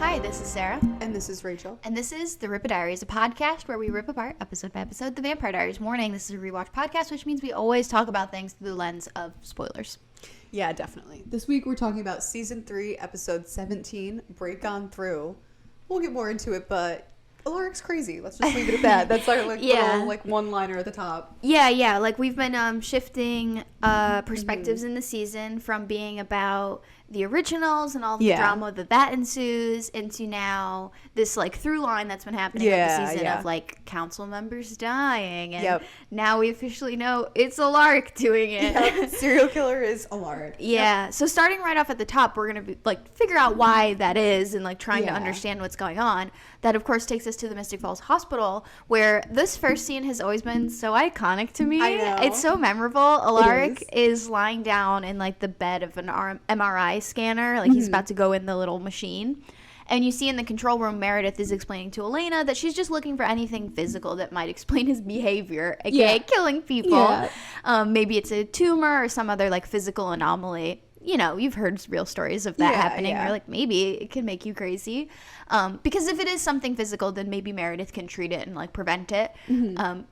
Hi, this is Sarah. And this is Rachel. And this is the Rippah Diaries, a podcast where we rip apart, episode by episode, the Vampire Diaries. Warning, this is a rewatch podcast, which means we always talk about things through the lens of spoilers. Yeah, definitely. This week we're talking about Season 3, Episode 17, Break On Through. We'll get more into it, but Alaric's crazy. Let's just leave it at that. That's our little one-liner at the top. Yeah. Like, we've been shifting perspectives in the season from being about the originals and all the drama that ensues into now this like through line that's been happening in the season of like council members dying, and now we officially know it's Alaric doing it. Serial killer is Alaric. So starting right off at the top, we're gonna be like figure out why that is and like trying to understand what's going on. That of course takes us to the Mystic Falls Hospital, where this first scene has always been so iconic to me. I know. It's so memorable. Alaric is lying down in like the bed of an MRI scanner, like he's about to go in the little machine, and you see in the control room Meredith is explaining to Elena that she's just looking for anything physical that might explain his behavior, aka killing people. Maybe it's a tumor or some other like physical anomaly. You know, you've heard real stories of that happening. You're like, maybe it can make you crazy, because if it is something physical, then maybe Meredith can treat it and like prevent it.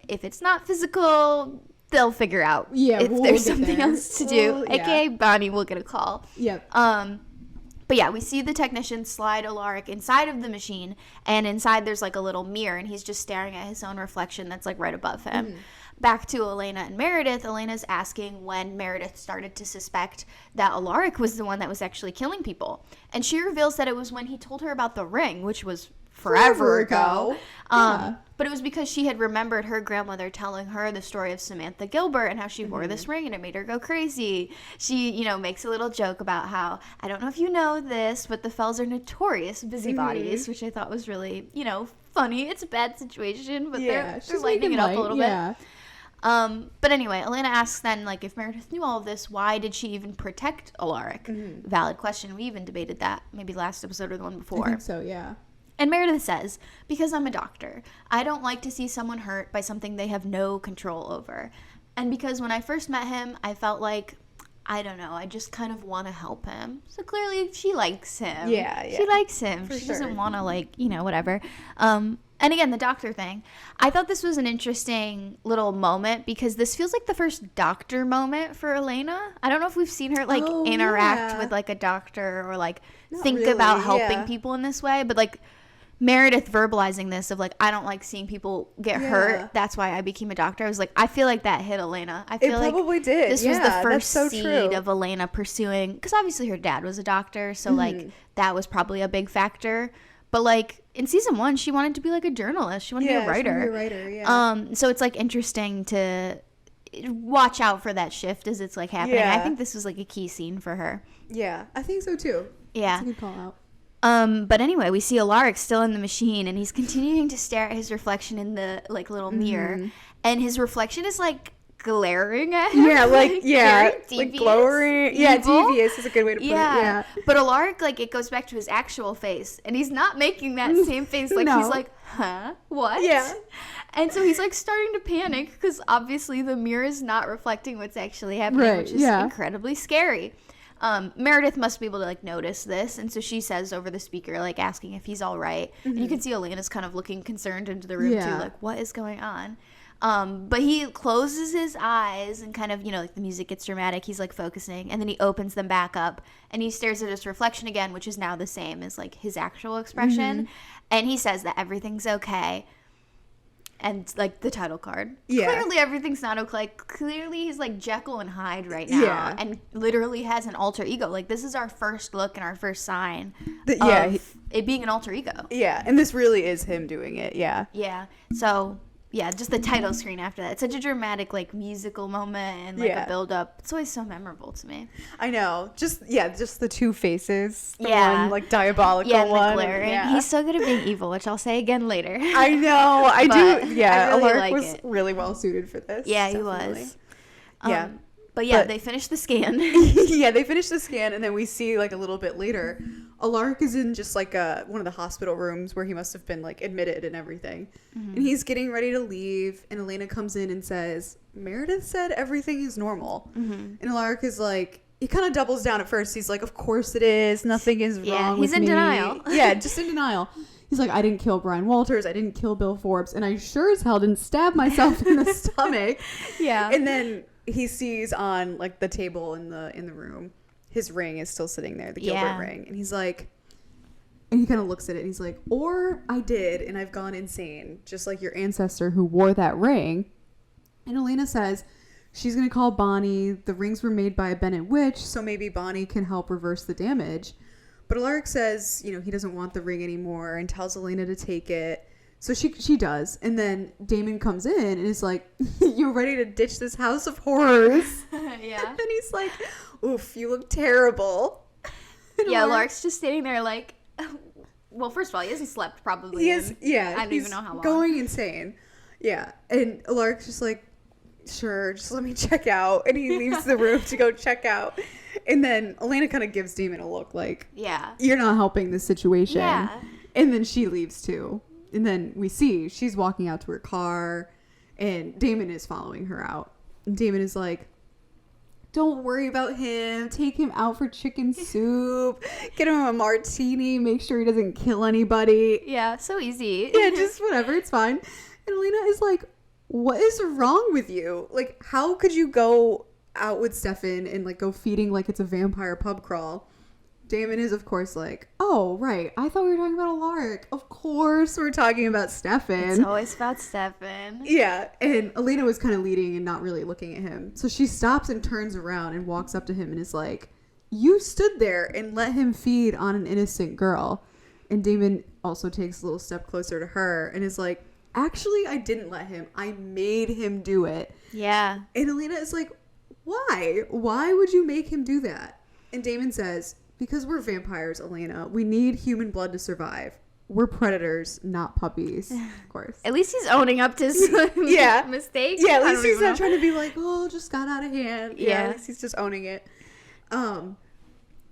If it's not physical, they'll figure out if there's something else to do, aka Bonnie will get a call. But yeah, we see the technician slide Alaric inside of the machine, and inside there's like a little mirror, and he's just staring at his own reflection that's like right above him. Back to Elena and Meredith. Elena's asking when Meredith started to suspect that Alaric was the one that was actually killing people, and she reveals that it was when he told her about the ring, which was forever ago. But it was because she had remembered her grandmother telling her the story of Samantha Gilbert and how she wore this ring and it made her go crazy. She, you know, makes a little joke about how, I don't know if you know this, but the Fells are notorious busybodies, which I thought was really, you know, funny. It's a bad situation, but they're lightening it up a little bit. But anyway, Elena asks then, like, if Meredith knew all of this, why did she even protect Alaric? Valid question. We even debated that maybe last episode or the one before. I think so, yeah. And Meredith says, because I'm a doctor, I don't like to see someone hurt by something they have no control over. And because when I first met him, I felt like, I don't know, I just kind of want to help him. So clearly she likes him. Yeah. She likes him. She doesn't want to, like, you know, whatever. And again, the doctor thing. I thought this was an interesting little moment because this feels like the first doctor moment for Elena. I don't know if we've seen her, like, interact with, like, a doctor or, like, think about helping people in this way. But, like, Meredith verbalizing this of like, I don't like seeing people get hurt. That's why I became a doctor. I was like, I feel like that hit Elena. I feel like probably did. This was the first seed of Elena pursuing, because obviously her dad was a doctor, so like that was probably a big factor. But like in season 1, she wanted to be like a journalist. She wanted to be a writer. So it's like interesting to watch out for that shift as it's like happening. I think this was like a key scene for her. Yeah, I think so too. Yeah. That's a good call out. But anyway, we see Alaric still in the machine, and he's continuing to stare at his reflection in the like little mirror, and his reflection is like glaring at him. Like glowering. Devious is a good way to put it. But Alaric, like, it goes back to his actual face, and he's not making that same face. Like he's like, huh, what? And so he's like starting to panic because obviously the mirror is not reflecting what's actually happening, which is incredibly scary. Meredith must be able to like notice this, and so she says over the speaker, like asking if he's all right. And you can see Elena's kind of looking concerned into the room too, like what is going on? But he closes his eyes and kind of, you know, like the music gets dramatic. He's like focusing, and then he opens them back up and he stares at his reflection again, which is now the same as like his actual expression. And he says that everything's okay. And, like, the title card. Clearly everything's not okay. Clearly he's, like, Jekyll and Hyde right now. And literally has an alter ego. Like, this is our first look and our first sign of it being an alter ego. And this really is him doing it, So, yeah, just the title screen after that. It's such a dramatic, like, musical moment and, like, a build-up. It's always so memorable to me. I know. Just the two faces. The one, like, diabolical one. Glaring. He's so good at being evil, which I'll say again later. I know. I do. Yeah, really Alaric was really well suited for this. Yeah, he was. But they finished the scan. They finished the scan, and then we see, like, a little bit later, Alaric is in just, like, one of the hospital rooms where he must have been, like, admitted and everything. And he's getting ready to leave, and Elena comes in and says, Meredith said everything is normal. And Alaric is like, he kind of doubles down at first. He's like, of course it is. Nothing is wrong with me. He's in denial. Yeah, just in denial. He's like, I didn't kill Brian Walters. I didn't kill Bill Forbes. And I sure as hell didn't stab myself in the stomach. Yeah. And then he sees on like the table in the room, his ring is still sitting there, the Gilbert ring. And he's like, and he kind of looks at it and he's like, or I did and I've gone insane, just like your ancestor who wore that ring. And Elena says she's going to call Bonnie. The rings were made by a Bennett witch, so maybe Bonnie can help reverse the damage. But Alaric says, you know, he doesn't want the ring anymore and tells Elena to take it. So she does. And then Damon comes in and is like, you're ready to ditch this house of horrors. Yeah. And then he's like, oof, you look terrible. And yeah, Alaric's just standing there like, well, first of all, he hasn't slept probably. He is, yeah. I don't even know how long. Going insane. Yeah. And Alaric's just like, sure, just let me check out. And he leaves the room to go check out. And then Elena kind of gives Damon a look like, yeah, you're not helping this situation. Yeah. And then she leaves too. And then we see she's walking out to her car and Damon is following her out. And Damon is like, don't worry about him. Take him out for chicken soup. Get him a martini. Make sure he doesn't kill anybody. Yeah, so easy. Yeah, just whatever. It's fine. And Elena is like, what is wrong with you? Like, how could you go out with Stefan and like go feeding like it's a vampire pub crawl? Damon is of course like, oh right, I thought we were talking about Alaric. Of course we're talking about Stefan. It's always about Stefan. Yeah. And Elena was kind of leading and not really looking at him, so she stops and turns around and walks up to him and is like, you stood there and let him feed on an innocent girl. And Damon also takes a little step closer to her and is like, actually I didn't let him, I made him do it. Yeah. And Elena is like, why would you make him do that? And Damon says, because we're vampires, Elena. We need human blood to survive. We're predators, not puppies. Of course. At least he's owning up to his mistakes. Yeah, at least he's not trying to be like, oh, just got out of hand. Yeah. At least he's just owning it. But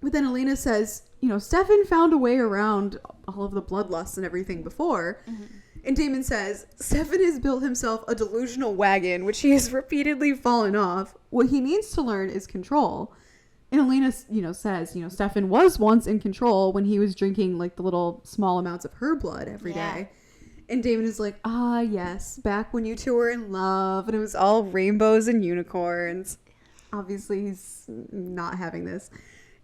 then Elena says, you know, Stefan found a way around all of the bloodlust and everything before. Mm-hmm. And Damon says, Stefan has built himself a delusional wagon, which he has repeatedly fallen off. What he needs to learn is control. And Elena, you know, says, you know, Stefan was once in control when he was drinking like the little small amounts of her blood every day. And Damon is like, yes, back when you two were in love and it was all rainbows and unicorns. Obviously, he's not having this.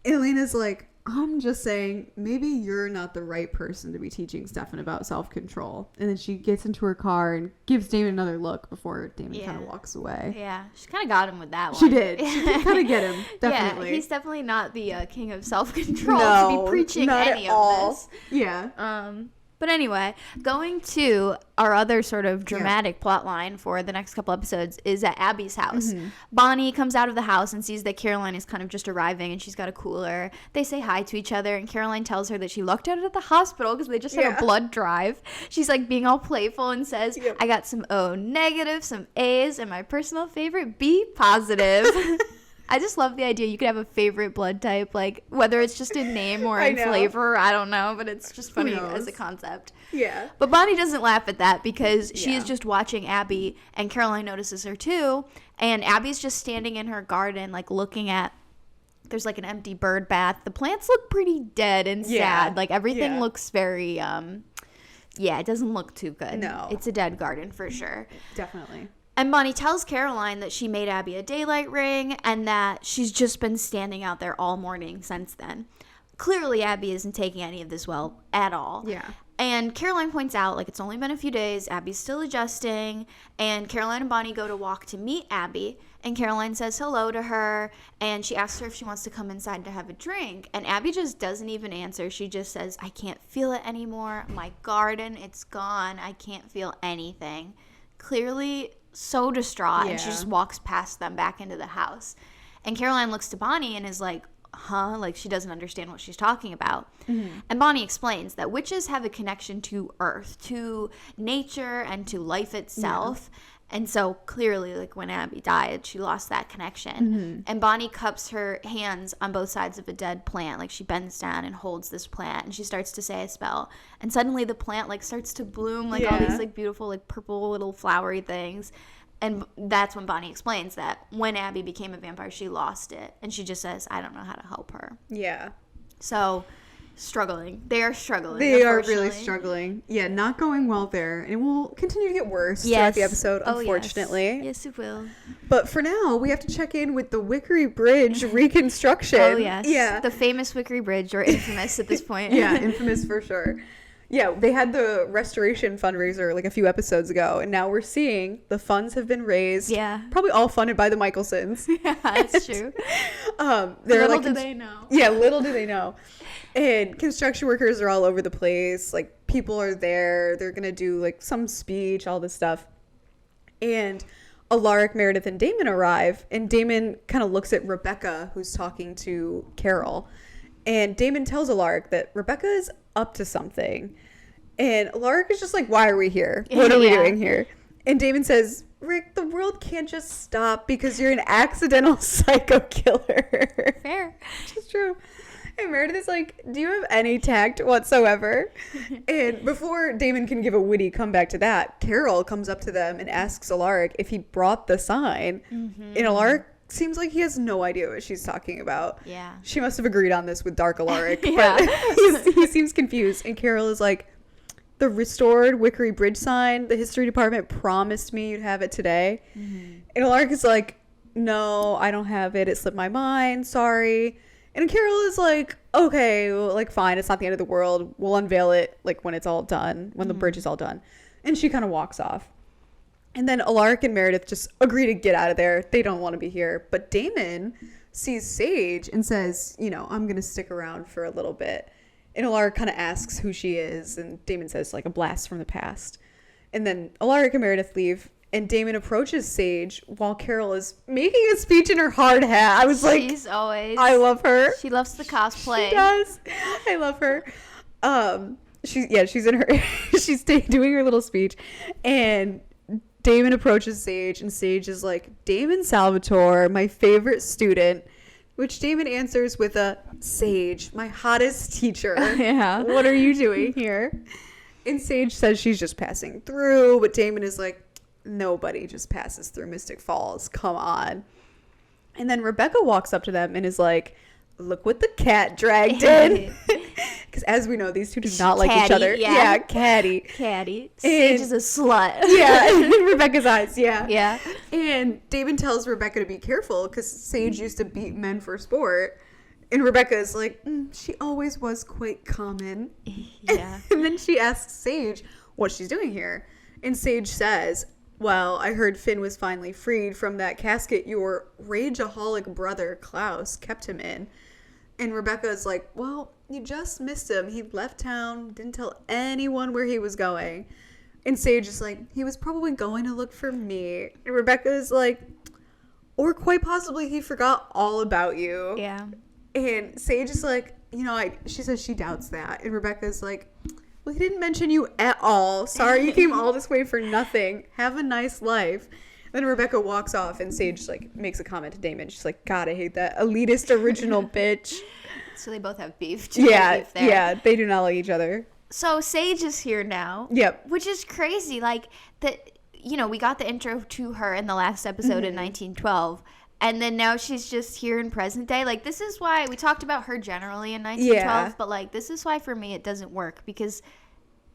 And Elena's like, I'm just saying, maybe you're not the right person to be teaching Stefan about self-control. And then she gets into her car and gives Damon another look before Damon kind of walks away. Yeah, she kind of got him with that one. She did. She did kind of get him, definitely. Yeah, he's definitely not the king of self-control to be preaching any of this. Yeah. But anyway, going to our other sort of dramatic plot line for the next couple episodes is at Abby's house. Mm-hmm. Bonnie comes out of the house and sees that Caroline is kind of just arriving and she's got a cooler. They say hi to each other and Caroline tells her that she lucked out at the hospital because they just had a blood drive. She's like being all playful and says, I got some O negative, some A's, and my personal favorite B positive. I just love the idea you could have a favorite blood type, like whether it's just in name or in flavor, I don't know, but it's just funny as a concept. Yeah. But Bonnie doesn't laugh at that because she is just watching Abby and Caroline notices her too, and Abby's just standing in her garden like looking at, there's like an empty bird bath. The plants look pretty dead and sad. Like everything looks very it doesn't look too good. No. It's a dead garden for sure. Definitely. And Bonnie tells Caroline that she made Abby a daylight ring and that she's just been standing out there all morning since then. Clearly, Abby isn't taking any of this well at all. Yeah. And Caroline points out, like, it's only been a few days. Abby's still adjusting. And Caroline and Bonnie go to walk to meet Abby. And Caroline says hello to her. And she asks her if she wants to come inside to have a drink. And Abby just doesn't even answer. She just says, I can't feel it anymore. My garden, it's gone. I can't feel anything. Clearly so distraught, and she just walks past them back into the house. And Caroline looks to Bonnie and is like, like she doesn't understand what she's talking about. Mm-hmm. And Bonnie explains that witches have a connection to earth, to nature, and to life itself. And so clearly, like when Abby died, she lost that connection. Mm-hmm. And Bonnie cups her hands on both sides of a dead plant. Like she bends down and holds this plant and she starts to say a spell. And suddenly the plant like starts to bloom like all these like beautiful like purple little flowery things. And that's when Bonnie explains that when Abby became a vampire, she lost it. And she just says, I don't know how to help her. Yeah. So, struggling. They are struggling. They are really struggling. Yeah, not going well there. And it will continue to get worse throughout the episode, unfortunately. Yes, it will. But for now, we have to check in with the Wickery Bridge reconstruction. Oh, yes. Yeah. The famous Wickery Bridge, or infamous at this point. Yeah, infamous for sure. Yeah, they had the restoration fundraiser like a few episodes ago, and now we're seeing the funds have been raised. Yeah. Probably all funded by the Michelsons. Yeah, that's true. Little do they know. Yeah, little do they know. And construction workers are all over the place. Like, people are there. They're going to do like some speech, all this stuff. And Alaric, Meredith, and Damon arrive, and Damon kind of looks at Rebekah, who's talking to Carol. And Damon tells Alaric that Rebekah is up to something. And Alaric is just like, why are we here? What are we doing here? And Damon says, Rick, the world can't just stop because you're an accidental psycho killer. Fair. Which is true. And Meredith is like, do you have any tact whatsoever? And before Damon can give a witty comeback to that, Carol comes up to them and asks Alaric if he brought the sign. Mm-hmm. And Alaric seems like he has no idea what she's talking about. Yeah. She must have agreed on this with Dark Alaric. Yeah. But he seems confused. And Carol is like, the restored Wickery Bridge sign, the history department promised me you'd have it today. Mm-hmm. And Alaric is like, no, I don't have it. It slipped my mind. Sorry. And Carol is like, okay, well, like, fine. It's not the end of the world. We'll unveil it, like, when it's all done, when the bridge is all done. And she kind of walks off. And then Alaric and Meredith just agree to get out of there. They don't want to be here. But Damon sees Sage and says, you know, I'm going to stick around for a little bit. And Alaric kind of asks who she is. And Damon says, like, a blast from the past. And then Alaric and Meredith leave. And Damon approaches Sage while Carol is making a speech in her hard hat. I was like, she's always, I love her. She loves the cosplay. She does. I love her. She's in her, she's doing her little speech. And Damon approaches Sage, and Sage is like, Damon Salvatore, my favorite student, which Damon answers with a, Sage, my hottest teacher. Yeah. What are you doing here? And Sage says she's just passing through, but Damon is like, nobody just passes through Mystic Falls. Come on. And then Rebekah walks up to them and is like, look what the cat dragged in. Because as we know, these two do not like each other. Yeah, catty. Sage is a slut. Yeah, in Rebekah's eyes, yeah. Yeah. And Damon tells Rebekah to be careful because Sage used to beat men for sport. And Rebekah is like, she always was quite common. Yeah. And then she asks Sage what she's doing here. And Sage says, well, I heard Finn was finally freed from that casket your rageaholic brother, Klaus, kept him in. And Rebekah is like, well, you just missed him. He left town, didn't tell anyone where he was going. And Sage is like, he was probably going to look for me. And Rebekah is like, or quite possibly he forgot all about you. Yeah. And Sage is like, she says she doubts that. And Rebekah is like, well, he didn't mention you at all. Sorry you came all this way for nothing. Have a nice life. Then Rebekah walks off and Sage like makes a comment to Damon. She's like, God, I hate that elitist original bitch. So they both have beef. Yeah, they do not like each other. So Sage is here now. Yep. Which is crazy. Like, we got the intro to her in the last episode in 1912. And then now she's just here in present day. Like, this is why we talked about her generally in 1912. But, like, this is why for me it doesn't work. Because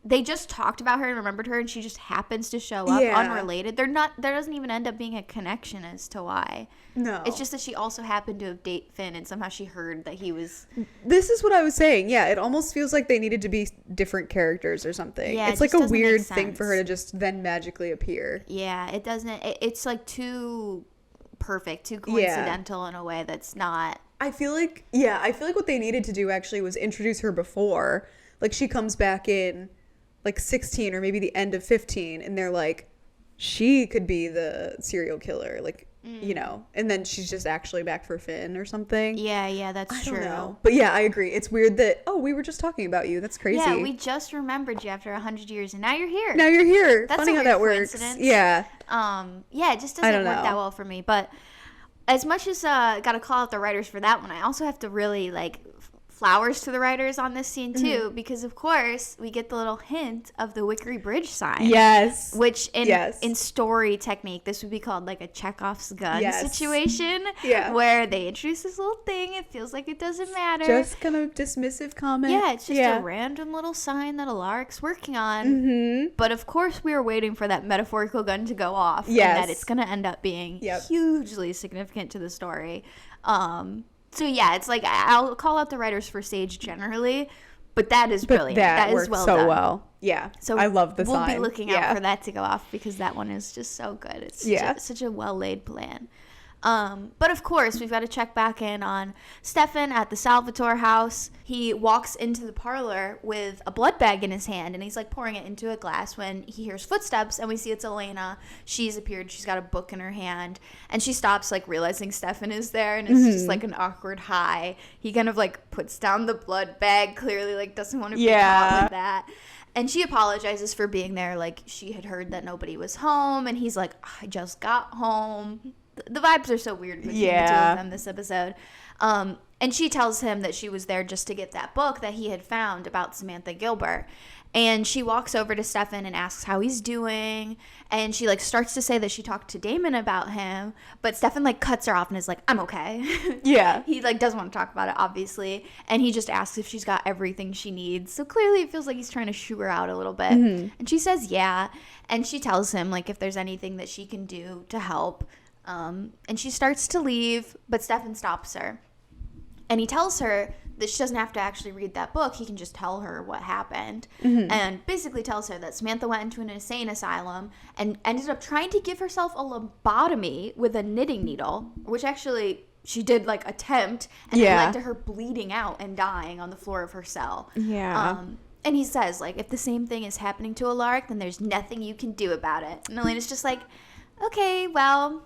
they just talked about her and remembered her. And she just happens to show up unrelated. There doesn't even end up being a connection as to why. No. It's just that she also happened to have dated Finn. And somehow she heard that he was... This is what I was saying. Yeah, it almost feels like they needed to be different characters or something. Yeah, it's like a weird thing for her to just then magically appear. Yeah, it doesn't... It's like too... perfect, too coincidental in a way that's not. I feel like what they needed to do actually was introduce her before. Like, she comes back in like 16 or maybe the end of 15 and they're like, she could be the serial killer, like, and then she's just actually back for Finn or something. Yeah, that's true. I don't know. But yeah, I agree. It's weird that, we were just talking about you. That's crazy. Yeah, we just remembered you after 100 years and now you're here. That's funny how that works. Yeah. It just doesn't work that well for me. But as much as gotta call out the writers for that one, I also have to really like flowers to the writers on this scene too, because of course we get the little hint of the Wickery Bridge sign. Yes. Which in story technique, this would be called like a Chekhov's gun situation. Yeah. Where they introduce this little thing. It feels like it doesn't matter. Just kind of dismissive comment. Yeah, it's just a random little sign that Alaric's working on. Mm-hmm. But of course we are waiting for that metaphorical gun to go off. Yes. And that it's going to end up being hugely significant to the story. So yeah, it's like I'll call out the writers for Sage generally, but that is brilliant. That is well done. Well. Yeah. So I love the sign. We'll be looking out for that to go off because that one is just so good. It's such a well laid plan. But of course, we've got to check back in on Stefan at the Salvatore house. He walks into the parlor with a blood bag in his hand, and he's like pouring it into a glass when he hears footsteps, and we see it's Elena. She's appeared. She's got a book in her hand, and she stops, like, realizing Stefan is there, and it's just like an awkward hi. He kind of like puts down the blood bag, clearly like doesn't want to be caught with that. And she apologizes for being there, like she had heard that nobody was home, and he's like, I just got home. The vibes are so weird between the two of them this episode. And she tells him that she was there just to get that book that he had found about Samantha Gilbert. And she walks over to Stefan and asks how he's doing. And she like starts to say that she talked to Damon about him. But Stefan like cuts her off and is like, I'm okay. Yeah. He like doesn't want to talk about it, obviously. And he just asks if she's got everything she needs. So clearly it feels like he's trying to shoo her out a little bit. Mm-hmm. And she says, yeah. And she tells him like if there's anything that she can do to help. And she starts to leave, but Stefan stops her. And he tells her that she doesn't have to actually read that book. He can just tell her what happened. Mm-hmm. And basically tells her that Samantha went into an insane asylum and ended up trying to give herself a lobotomy with a knitting needle, which actually she did like attempt, and it led to her bleeding out and dying on the floor of her cell. Yeah. And he says, like, if the same thing is happening to Alaric, then there's nothing you can do about it. And Elena's just like, okay, well,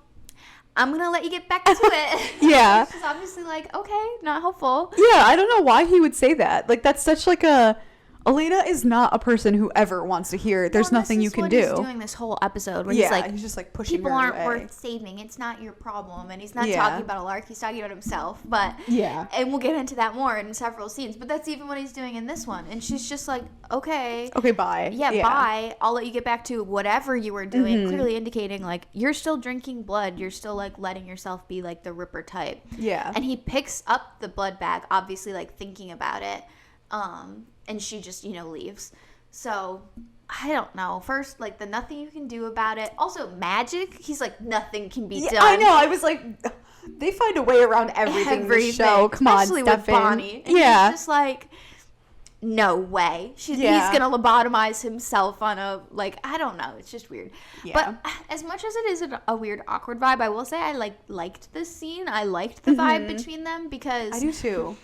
I'm going to let you get back to it. Yeah. She's obviously like, okay, not helpful. Yeah, I don't know why he would say that. Like, that's such like a... Elena is not a person who ever wants to hear there's nothing you can do. He's doing this whole episode where he's like, he's just like pushing people her aren't away. Worth saving. It's not your problem. And he's not talking about Alaric. He's talking about himself. But and we'll get into that more in several scenes. But that's even what he's doing in this one. And she's just like, okay, bye. Yeah, bye. I'll let you get back to whatever you were doing. Mm-hmm. Clearly indicating like you're still drinking blood. You're still like letting yourself be like the Rippah type. Yeah. And he picks up the blood bag, obviously like thinking about it. And she just, leaves. So, I don't know. First, like, the nothing you can do about it. Also, magic. He's like, nothing can be done. I know. I was like, they find a way around everything in the show. Come on, Stefan. Especially with Bonnie. And he's just like, no way. He's going to lobotomize himself on a, like, I don't know. It's just weird. Yeah. But as much as it is a weird, awkward vibe, I will say I, liked this scene. I liked the vibe between them because... I do, too.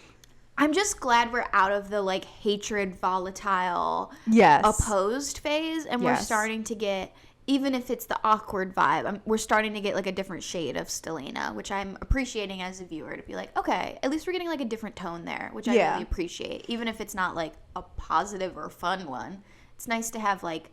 I'm just glad we're out of the, like, hatred, volatile, opposed phase. And we're starting to get, even if it's the awkward vibe, we're starting to get, like, a different shade of Stelena, which I'm appreciating as a viewer to be like, okay, at least we're getting, like, a different tone there, which I really appreciate. Even if it's not, like, a positive or fun one. It's nice to have, like,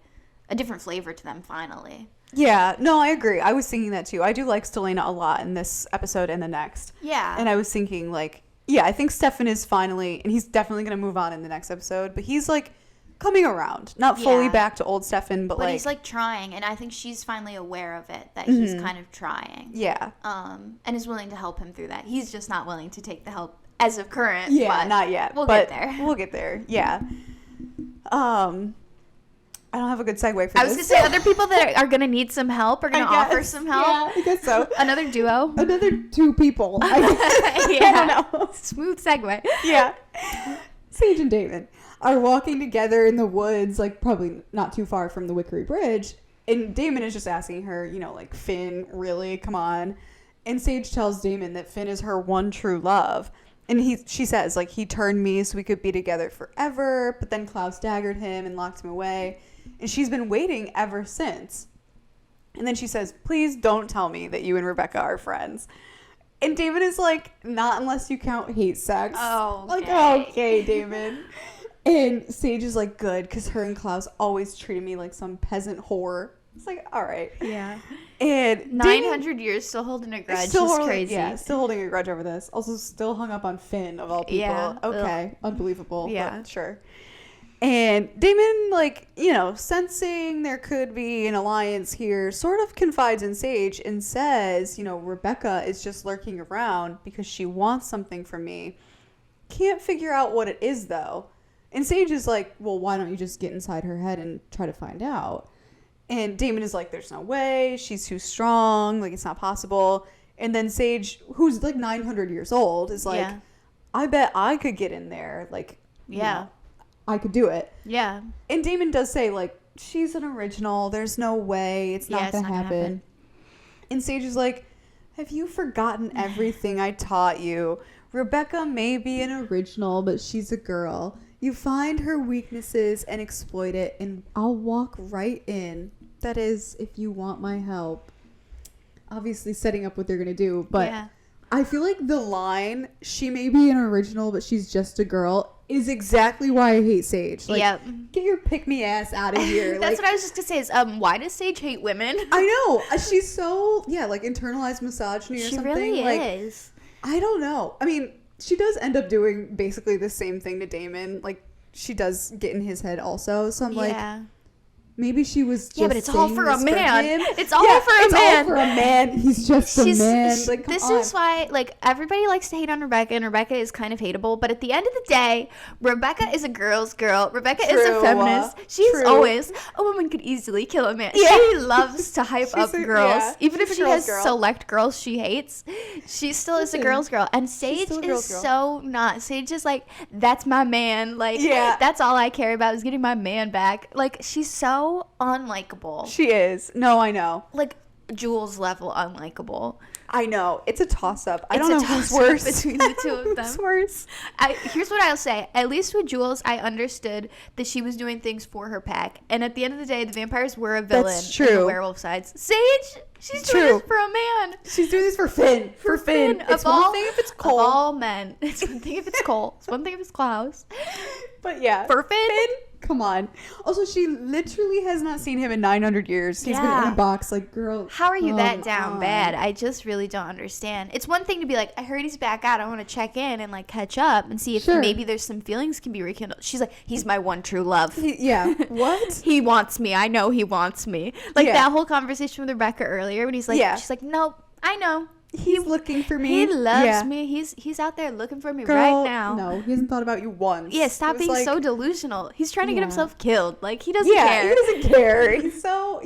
a different flavor to them finally. Yeah, no, I agree. I was thinking that, too. I do like Stelena a lot in this episode and the next. Yeah. And I was thinking, like... Yeah, I think Stefan is finally, and he's definitely going to move on in the next episode, but he's, like, coming around. Not fully back to old Stefan, but, like... he's, like, trying, and I think she's finally aware of it, that he's kind of trying. Yeah. And is willing to help him through that. He's just not willing to take the help as of current. Yeah, not yet. We'll get there. We'll get there, yeah. I don't have a good segue for this. I was going to say, other people that are going to need some help are going to offer some help. Yeah, I guess so. Another duo. Another two people. I don't know. Smooth segue. Yeah. Sage and Damon are walking together in the woods, like probably not too far from the Wickery Bridge. And Damon is just asking her, like, Finn, really? Come on. And Sage tells Damon that Finn is her one true love. And she says, like, he turned me so we could be together forever. But then Klaus daggered him and locked him away. And she's been waiting ever since. And then she says, please don't tell me that you and Rebekah are friends. And Damon is like, not unless you count hate sex. Oh, okay. Like, okay, Damon. And Sage is like, good, because her and Klaus always treated me like some peasant whore. It's like, all right. Yeah. And 900 years still holding a grudge is crazy. Yeah, still holding a grudge over this. Also still hung up on Finn, of all people. Yeah. Okay. Ugh. Unbelievable. Yeah. But sure. And Damon, like, you know, sensing there could be an alliance here, sort of confides in Sage and says, you know, Rebekah is just lurking around because she wants something from me. Can't figure out what it is, though. And Sage is like, well, why don't you just get inside her head and try to find out? And Damon is like, there's no way. She's too strong. Like, it's not possible. And then Sage, who's like 900 years old, is like, I bet I could get in there. Like, you know, I could do it. Yeah. And Damon does say, like, she's an original. There's no way. It's not going to happen. And Sage is like, have you forgotten everything I taught you? Rebekah may be an original, but she's a girl. You find her weaknesses and exploit it, and I'll walk right in. That is, if you want my help. Obviously setting up what they're going to do, but I feel like the line, she may be an original, but she's just a girl, is exactly why I hate Sage. Like, get your pick-me-ass out of here. That's what I was just going to say is, why does Sage hate women? I know. She's so, like, internalized misogyny or something. She really is. I don't know. I mean, she does end up doing basically the same thing to Damon. Like, she does get in his head also. So I'm like, maybe she was just but it's all for a man. It's all for a man. It's all for a man. He's just a man. Like, this is why, like, everybody likes to hate on Rebekah, and Rebekah is kind of hateable. But at the end of the day, Rebekah is a girl's girl. Rebekah is a feminist. She's always, a woman could easily kill a man. She loves to hype up girls. Even if she has select girls she hates, she still is a girl's girl. And Sage is so not. Sage is like, that's my man. Like, that's all I care about is getting my man back. Like, she's so unlikable. She is. No, I know. Like, Jules level unlikable. I know. It's a toss-up. I don't know who's worse between the two of them. Who's worse? Here's what I'll say. At least with Jules, I understood that she was doing things for her pack. And at the end of the day, the vampires were a villain. That's true. And the werewolf sides. Sage, she's doing this for a man. She's doing this for Finn. For Finn. It's one thing if it's Cole. Of all men. It's one thing if it's Cole. It's one thing if it's Klaus. But yeah. For Finn. Come on. Also, she literally has not seen him in 900 years. He's been in a box. Like, girl. How are you that down bad? I just really don't understand. It's one thing to be like, I heard he's back out. I want to check in and, like, catch up and see if maybe there's some feelings can be rekindled. She's like, he's my one true love. What? He wants me. I know he wants me. Like, that whole conversation with Rebekah earlier when he's like, she's like, nope, I know. He's looking for me. He loves me. He's out there looking for me right now. No, he hasn't thought about you once. Yeah, stop being so delusional. He's trying to get himself killed. Like, he doesn't care. He doesn't care. He's so,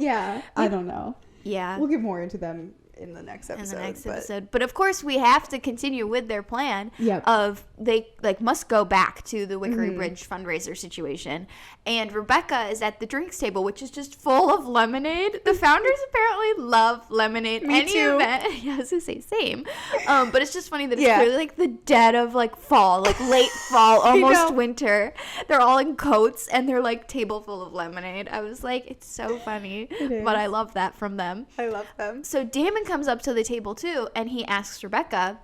I don't know. Yeah. We'll get more into them in the next episode. But of course, we have to continue with their plan of they, like, must go back to the Wickery Bridge fundraiser situation. And Rebekah is at the drinks table, which is just full of lemonade. The founders apparently love lemonade. Me too. I was going to say same. But it's just funny that it's clearly, like, the dead of, like, fall, like, late fall, almost winter. They're all in coats, and they're, like, table full of lemonade. I was like, it's so funny. But I love that from them. I love them. So Damon comes up to the table too, and he asks Rebekah,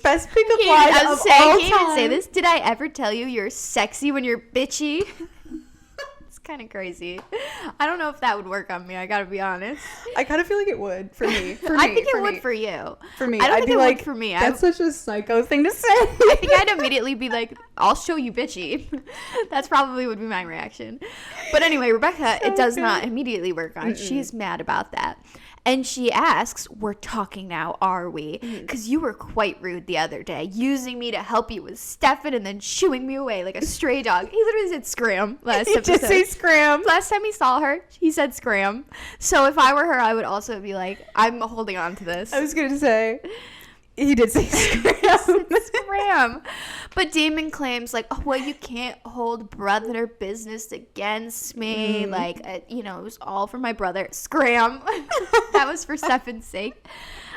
best pickup line of all time. He even say this. Did I ever tell you you're sexy when you're bitchy? It's kind of crazy. I don't know if that would work on me. I gotta be honest. I kind of feel like it would for me. I think it would for you. For me, I don't I'd think be it like, would for me. That's such a psycho thing to say. I think I'd immediately be like, I'll show you bitchy. That's probably would be my reaction. But anyway, Rebekah, it does not immediately work on. She's mad about that. And she asks, we're talking now, are we? Because you were quite rude the other day, using me to help you with Stefan and then shooing me away like a stray dog. He literally said scram last episode. He did say scram. Last time he saw her, he said scram. So if I were her, I would also be like, I'm holding on to this. I was going to say, he did say scram. Scram. But Damon claims, like, oh, well, you can't hold brother business against me. Like, it was all for my brother. Scram. That was for Stefan's sake.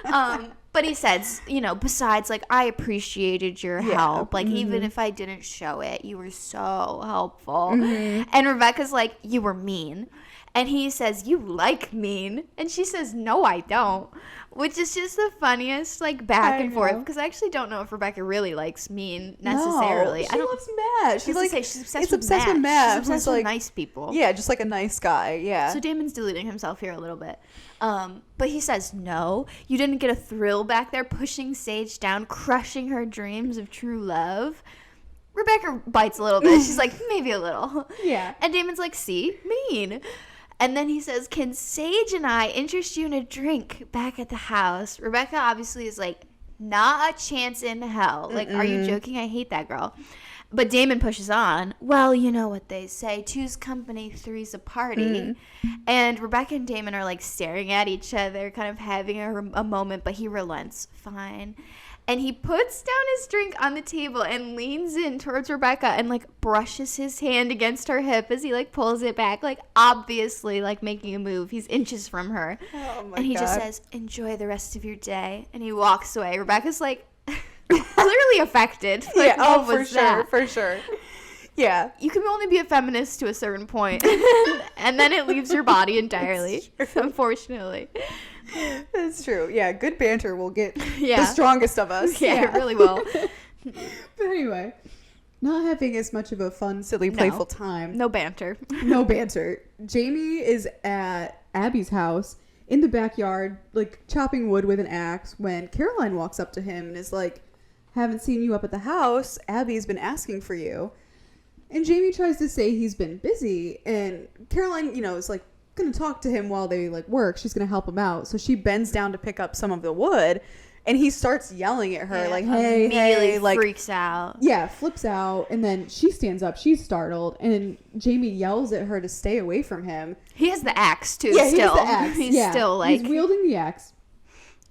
But he says, besides, like, I appreciated your help. Like, even if I didn't show it, you were so helpful. And Rebekah's like, you were mean. And he says, "You like mean." And she says, "No, I don't." Which is just the funniest, like, back and forth. Because I actually don't know if Rebekah really likes mean necessarily. No, she loves Matt. She's like, she's obsessed with Matt. She's obsessed with nice people. Yeah, just like a nice guy. Yeah. So Damon's deluding himself here a little bit. But he says, "No, you didn't get a thrill back there pushing Sage down, crushing her dreams of true love." Rebekah bites a little bit. She's like, "Maybe a little." Yeah. And Damon's like, "See? Mean." And then he says, "Can Sage and I interest you in a drink back at the house?" Rebekah obviously is like, "Not a chance in hell." Like, are you joking? I hate that girl. But Damon pushes on. "Well, you know what they say. Two's company, three's a party." And Rebekah and Damon are like staring at each other, kind of having a moment, but he relents. "Fine." And he puts down his drink on the table and leans in towards Rebekah and, like, brushes his hand against her hip as he, like, pulls it back, like, obviously, like, making a move. He's inches from her. Oh, my And he God. just says, "Enjoy the rest of your day." And he walks away. Rebekah's, like, clearly affected. Like, yeah, what was that? for sure. Yeah. You can only be a feminist to a certain point, and then it leaves your body entirely, unfortunately. That's true. Yeah, good banter will get the strongest of us. Yeah, it really will. But anyway, not having as much of a fun, silly, playful time. No banter. No banter. Jamie is at Abby's house in the backyard, like, chopping wood with an axe when Caroline walks up to him and is like, "Haven't seen you up at the house. Abby's been asking for you." And Jamie tries to say he's been busy, and Caroline, you know, is like going to talk to him while they, like, work. She's going to help him out. So she bends down to pick up some of the wood, and he starts yelling at her, like, hey, like, freaks out. Yeah, flips out, and then she stands up. She's startled, and Jamie yells at her to stay away from him. He has the axe, too, yeah, still. He has the axe. He's still, like... He's wielding the axe.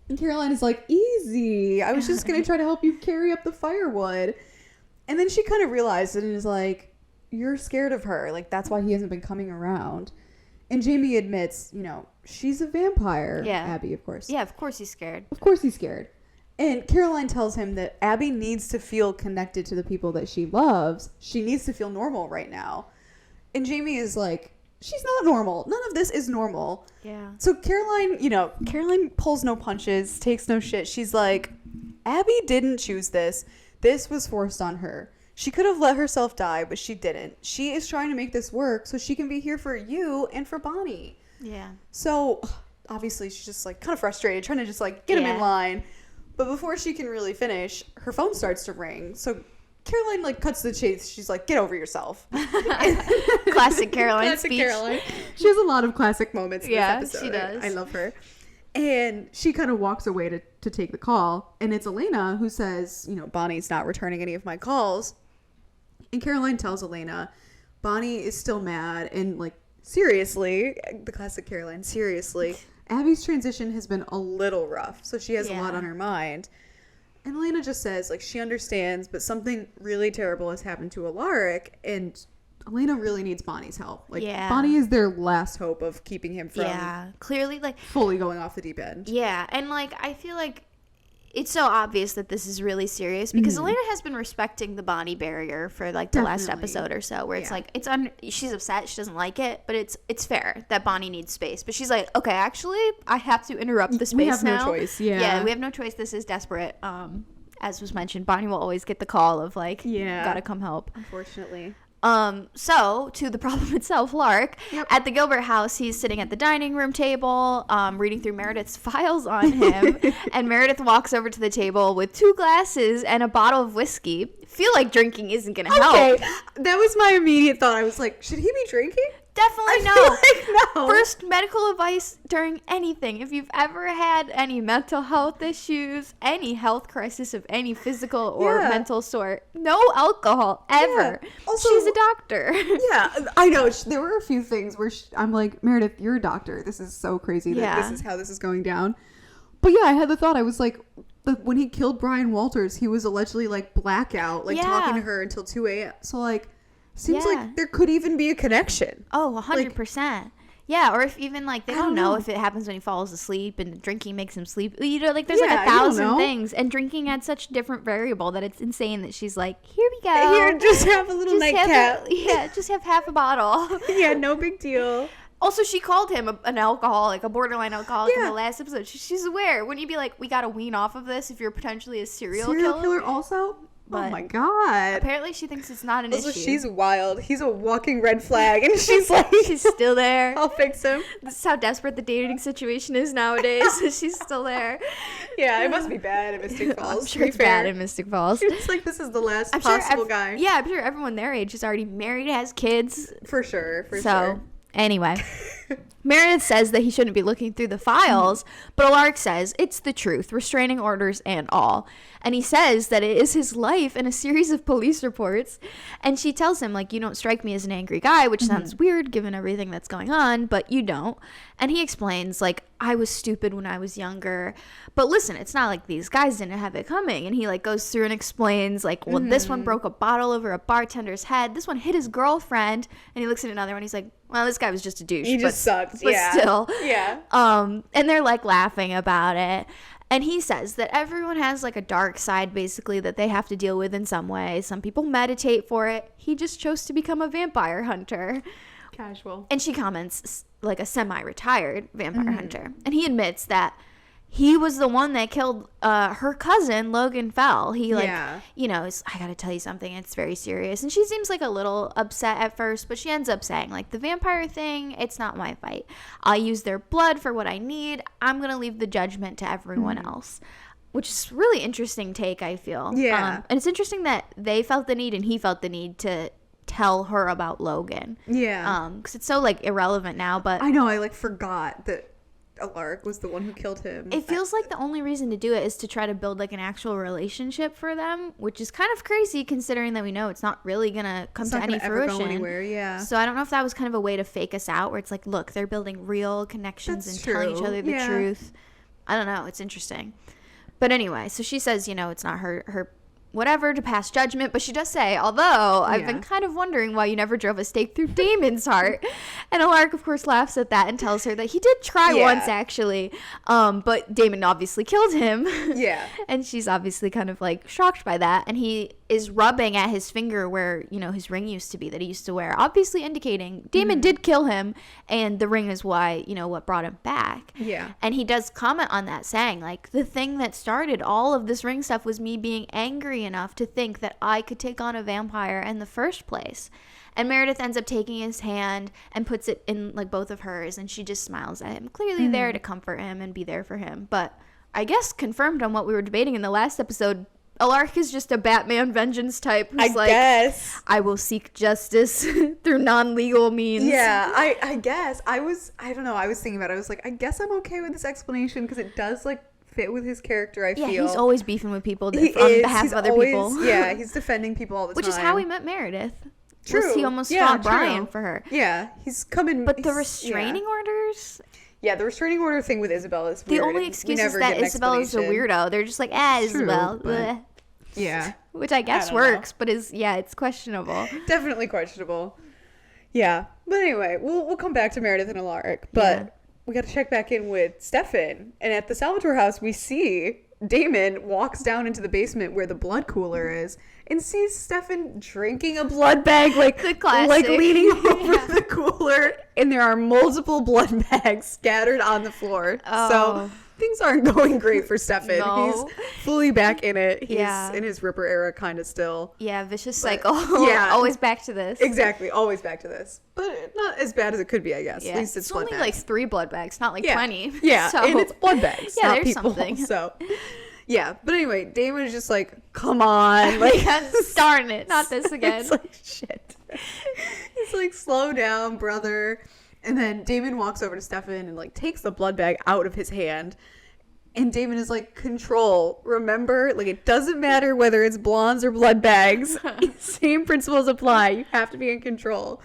And Caroline is like, "Easy. I was just going to try to help you carry up the firewood." And then she kind of realized it and is like, "You're scared of her. Like, that's why he hasn't been coming around." And Jamie admits, you know, she's a vampire. Yeah. Abby, of course. Yeah, of course he's scared. Of course he's scared. And Caroline tells him that Abby needs to feel connected to the people that she loves. She needs to feel normal right now. And Jamie is like, she's not normal. None of this is normal. Yeah. So Caroline pulls no punches, takes no shit. She's like, "Abby didn't choose this. This was forced on her. She could have let herself die, but she didn't. She is trying to make this work so she can be here for you and for Bonnie." Yeah. So obviously she's just, like, kind of frustrated, trying to just, like, get him in line. But before she can really finish, her phone starts to ring. So Caroline, like, cuts the chase. She's like, "Get over yourself." Classic Caroline Classic speech. Caroline. She has a lot of classic moments in this episode. She does. I love her. And she kind of walks away to take the call. And it's Elena who says, you know, "Bonnie's not returning any of my calls." And Caroline tells Elena, Bonnie is still mad. And, like, seriously, the classic Caroline, seriously, Abby's transition has been a little rough. So she has a lot on her mind. And Elena just says, like, she understands, but something really terrible has happened to Alaric, and Elena really needs Bonnie's help. Like, Bonnie is their last hope of keeping him from clearly, like, fully going off the deep end. Yeah, and, like, I feel like it's so obvious that this is really serious because Elena has been respecting the Bonnie barrier for, like, the last episode or so, where it's like she's upset, she doesn't like it, but it's fair that Bonnie needs space. But she's like, "Okay, actually, I have to interrupt the space now." We have no choice. Yeah, we have no choice. This is desperate. As was mentioned, Bonnie will always get the call of, like, gotta come help. Unfortunately. So to the problem itself, Alaric, at the Gilbert house, he's sitting at the dining room table, reading through Meredith's files on him, and Meredith walks over to the table with 2 glasses and a bottle of whiskey. Feel like drinking isn't gonna help. Okay, that was my immediate thought. I was like, should he be drinking? Definitely I no. feel like no. First medical advice during anything. If you've ever had any mental health issues, any health crisis of any physical or mental sort, no alcohol ever. Yeah. Also, she's a doctor. Yeah, I know. There were a few things where I'm like, "Meredith, you're a doctor. This is so crazy that this is how this is going down." But yeah, I had the thought. I was like, when he killed Brian Walters, he was allegedly, like, blackout, like, talking to her until 2 a.m. So, like, seems like there could even be a connection. Oh, 100%. Yeah, or if even, like, they don't know if it happens when he falls asleep and drinking makes him sleep. You know, like, there's, like, 1,000 things. And drinking adds such a different variable that it's insane that she's like, "Here we go. Here, just have a little nightcap." Just have half a bottle. Yeah, no big deal. Also, she called him an alcoholic, a borderline alcoholic in the last episode. She's aware. Wouldn't you be like, we got to wean off of this if you're potentially a serial killer also? But oh my god. Apparently she thinks it's not an issue. She's wild. He's a walking red flag, and she's like... she's still there. I'll fix him. This is how desperate the dating situation is nowadays. She's still there. Yeah, it must be bad in Mystic Falls. I'm sure it's bad in Mystic Falls. It's like, this is the last possible guy. Yeah, I'm sure everyone their age is already married, has kids. For sure, for sure. Anyway, Meredith says that he shouldn't be looking through the files, but Alaric says it's the truth, restraining orders and all. And he says that it is his life and a series of police reports. And she tells him, like, you don't strike me as an angry guy, which sounds weird given everything that's going on, but you don't. And he explains, like, I was stupid when I was younger. But listen, it's not like these guys didn't have it coming. And he, like, goes through and explains, like, well, this one broke a bottle over a bartender's head. This one hit his girlfriend. And he looks at another one. He's like, well, this guy was just a douche. He just sucked. But still. Yeah. And they're, like, laughing about it. And he says that everyone has, like, a dark side, basically, that they have to deal with in some way. Some people meditate for it. He just chose to become a vampire hunter. Casual. And she comments, like, a semi-retired vampire hunter. And he admits that he was the one that killed her cousin, Logan Fell. He, like, you know, is, I gotta tell you something, it's very serious. And she seems, like, a little upset at first, but she ends up saying, like, the vampire thing, it's not my fight. I'll use their blood for what I need. I'm gonna leave the judgment to everyone else. Which is really interesting take, I feel. Yeah. And it's interesting that they felt the need and he felt the need to tell her about Logan. Yeah. Because it's so, like, irrelevant now, but... I know, I, like, forgot that Alaric was the one who killed him. It feels like the only reason to do it is to try to build, like, an actual relationship for them, which is kind of crazy considering that we know it's not really gonna come to any fruition. Ever go anywhere, yeah. So I don't know if that was kind of a way to fake us out, where it's like, look, they're building real connections and telling each other the truth. I don't know. It's interesting. But anyway, so she says, you know, it's not her whatever to pass judgment, but she does say, although I've been kind of wondering why you never drove a stake through Damon's heart. And Alaric, of course, laughs at that and tells her that he did try once, actually, but Damon obviously killed him. Yeah. And she's obviously kind of, like, shocked by that, and he is rubbing at his finger where, you know, his ring used to be that he used to wear, obviously indicating Damon did kill him, and the ring is why, you know, what brought him back. Yeah. And he does comment on that, saying, like, the thing that started all of this ring stuff was me being angry enough to think that I could take on a vampire in the first place. And Meredith ends up taking his hand and puts it in, like, both of hers, and she just smiles at him, clearly there to comfort him and be there for him. But I guess confirmed on what we were debating in the last episode, Alaric is just a Batman vengeance type who's I will seek justice through non-legal means. Yeah, I guess. I don't know, I was thinking about it. I was like, I guess I'm okay with this explanation because it does, like, fit with his character, I feel. Yeah, he's always beefing with people on behalf of other people. Yeah, he's defending people all the time. Which is how we met Meredith. True. He almost fought Brian for her. Yeah, he's coming. But the restraining orders... Yeah, the restraining order thing with Isabel is weird. The only excuse is that Isabel is a weirdo. They're just like, Isabel. But, yeah. Which I guess works, but it's questionable. Definitely questionable. Yeah. But anyway, we'll come back to Meredith and Alaric. But we got to check back in with Stefan. And at the Salvatore house, we see Damon walks down into the basement where the blood cooler is and sees Stefan drinking a blood bag, like leaning over the cooler, and there are multiple blood bags scattered on the floor. So things aren't going great for Stefan. No. He's fully back in it. He's in his Rippah era kind of still. Yeah, vicious cycle. Yeah. Always back to this. Exactly. Always back to this. But not as bad as it could be, I guess. Yeah. At least it's blood only bags. like 3 blood bags, not like 20. Yeah, so. And it's blood bags, not there's people. Something. So, yeah. But anyway, Damon is just like, come on. Like, darn it. Not this again. It's like, shit. He's like, slow down, brother. And then Damon walks over to Stefan and, like, takes the blood bag out of his hand. And Damon is like, control. Remember? Like, it doesn't matter whether it's blondes or blood bags. Same principles apply. You have to be in control.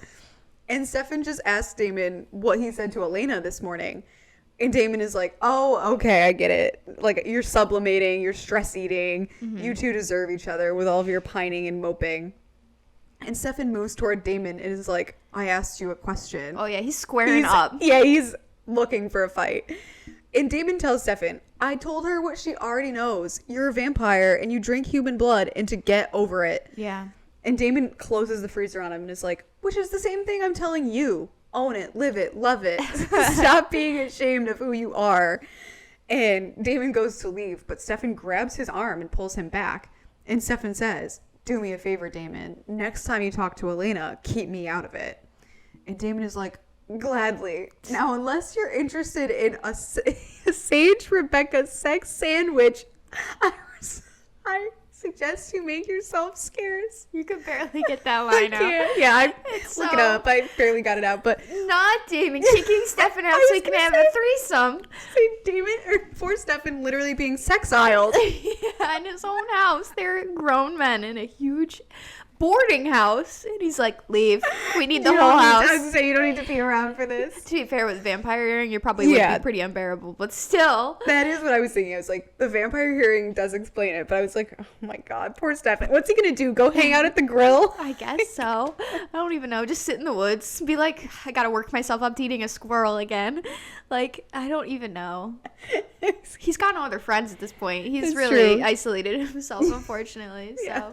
And Stefan just asked Damon what he said to Elena this morning. And Damon is like, oh, okay, I get it. Like, you're sublimating, you're stress eating. You two deserve each other with all of your pining and moping. And Stefan moves toward Damon and is like, I asked you a question. Oh, yeah, he's squaring up. Yeah, he's looking for a fight. And Damon tells Stefan, I told her what she already knows. You're a vampire and you drink human blood, and to get over it. Yeah. And Damon closes the freezer on him and is like, which is the same thing I'm telling you. own it, live it, love it. Stop being ashamed of who you are. And Damon goes to leave, but Stefan grabs his arm and pulls him back. And Stefan says, do me a favor, Damon. Next time you talk to Elena, keep me out of it. And Damon is like, gladly. Now, unless you're interested in a Sage Rebekah sex sandwich, I suggest you make yourself scarce. You could barely get that line out. Yeah, I look it up. I barely got it out, but not Damon kicking Stefan out so he can have a threesome. Say Damon or poor Stefan literally being sexiled. Yeah, in his own house. They're grown men in a huge boarding house, and he's like, leave. We need the whole house. I was gonna say, you don't need to be around for this. To be fair, with vampire hearing, you probably would be pretty unbearable, but still. That is what I was thinking. I was like, the vampire hearing does explain it, but I was like, oh my god, poor Stefan. What's he gonna do? Go hang out at the grill? I guess so. I don't even know. Just sit in the woods. Be like, I gotta work myself up to eating a squirrel again. Like, I don't even know. He's got no other friends at this point. He's really isolated himself, unfortunately. So.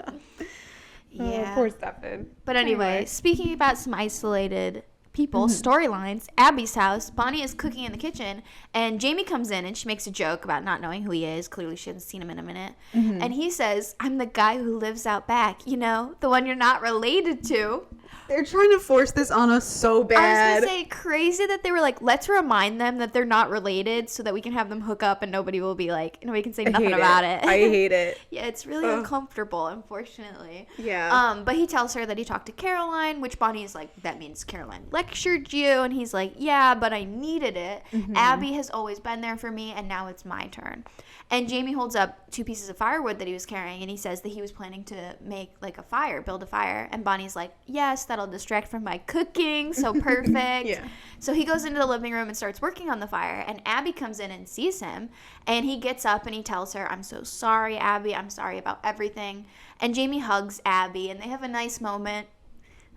Yeah. Oh, poor Stefan. But anyway, speaking about some isolated people, storylines, Abby's house, Bonnie is cooking in the kitchen, and Jamie comes in and she makes a joke about not knowing who he is. Clearly she hasn't seen him in a minute. And he says, I'm the guy who lives out back, you know, the one you're not related to. They're trying to force this on us so bad. I was going to say, crazy that they were like, let's remind them that they're not related so that we can have them hook up and nobody will be like, nobody can say nothing about it. I hate it. Yeah, it's really uncomfortable, unfortunately. Yeah. But he tells her that he talked to Caroline, which Bonnie is like, that means Caroline lectured you. And he's like, yeah, but I needed it. Abby has always been there for me, and now it's my turn. And Jamie holds up 2 pieces of firewood that he was carrying, and he says that he was planning to make like a fire, build a fire. And Bonnie's like, yes, that'll distract from my cooking, so perfect. Yeah. So he goes into the living room and starts working on the fire, and Abby comes in and sees him, and he gets up and he tells her, I'm so sorry, Abby, I'm sorry about everything. And Jamie hugs Abby, and they have a nice moment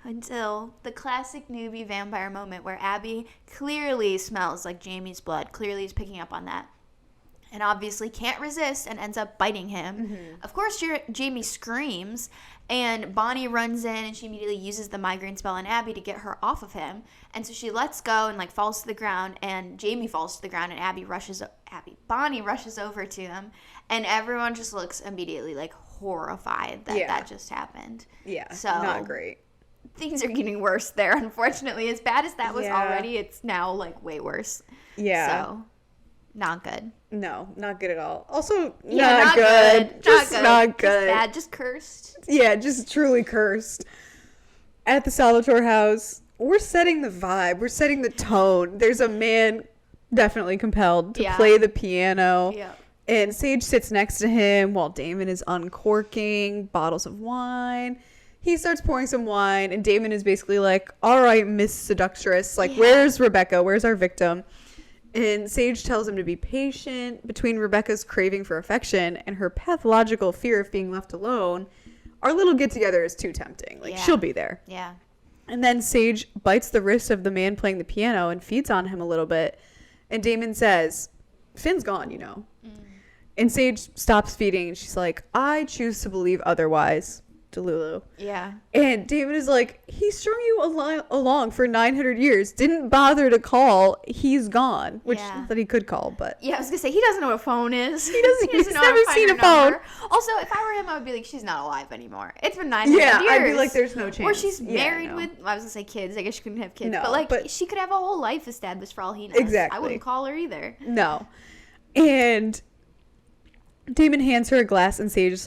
until the classic newbie vampire moment where Abby clearly smells like Jamie's blood, clearly is picking up on that, and obviously can't resist and ends up biting him. Of course, Jamie screams, and Bonnie runs in, and she immediately uses the migraine spell on Abby to get her off of him. And so she lets go and like falls to the ground, and Jamie falls to the ground, and Bonnie rushes over to him, and everyone just looks immediately like horrified that that just happened. Yeah, so not great. Things are getting worse there, unfortunately. As bad as that was already, it's now like way worse. Yeah. So not good. No, not good at all. Also, not good. Just not good. Just bad, just cursed. Yeah, just truly cursed. At the Salvatore house, we're setting the vibe. We're setting the tone. There's a man definitely compelled to play the piano. Yeah. And Sage sits next to him while Damon is uncorking bottles of wine. He starts pouring some wine, and Damon is basically like, all right, Miss Seductress. Like, where's Rebekah? Where's our victim? And Sage tells him to be patient. Between Rebekah's craving for affection and her pathological fear of being left alone, our little get-together is too tempting. Like, she'll be there. Yeah. And then Sage bites the wrist of the man playing the piano and feeds on him a little bit. And Damon says, Finn's gone, you know. And Sage stops feeding, and she's like, I choose to believe otherwise. Delulu. Yeah. And Damon is like, he strung you along for 900 years, didn't bother to call, he's gone. Which not that he could call, but yeah, I was gonna say, he doesn't know what a phone is. He's never seen a phone. Also, if I were him, I would be like, she's not alive anymore. It's been 900 years. I'd be like, there's no chance. Or she's married with, I was gonna say kids, I guess she couldn't have kids, but she could have a whole life established for all he knows. Exactly. I wouldn't call her either. No. And Damon hands her a glass, and Sage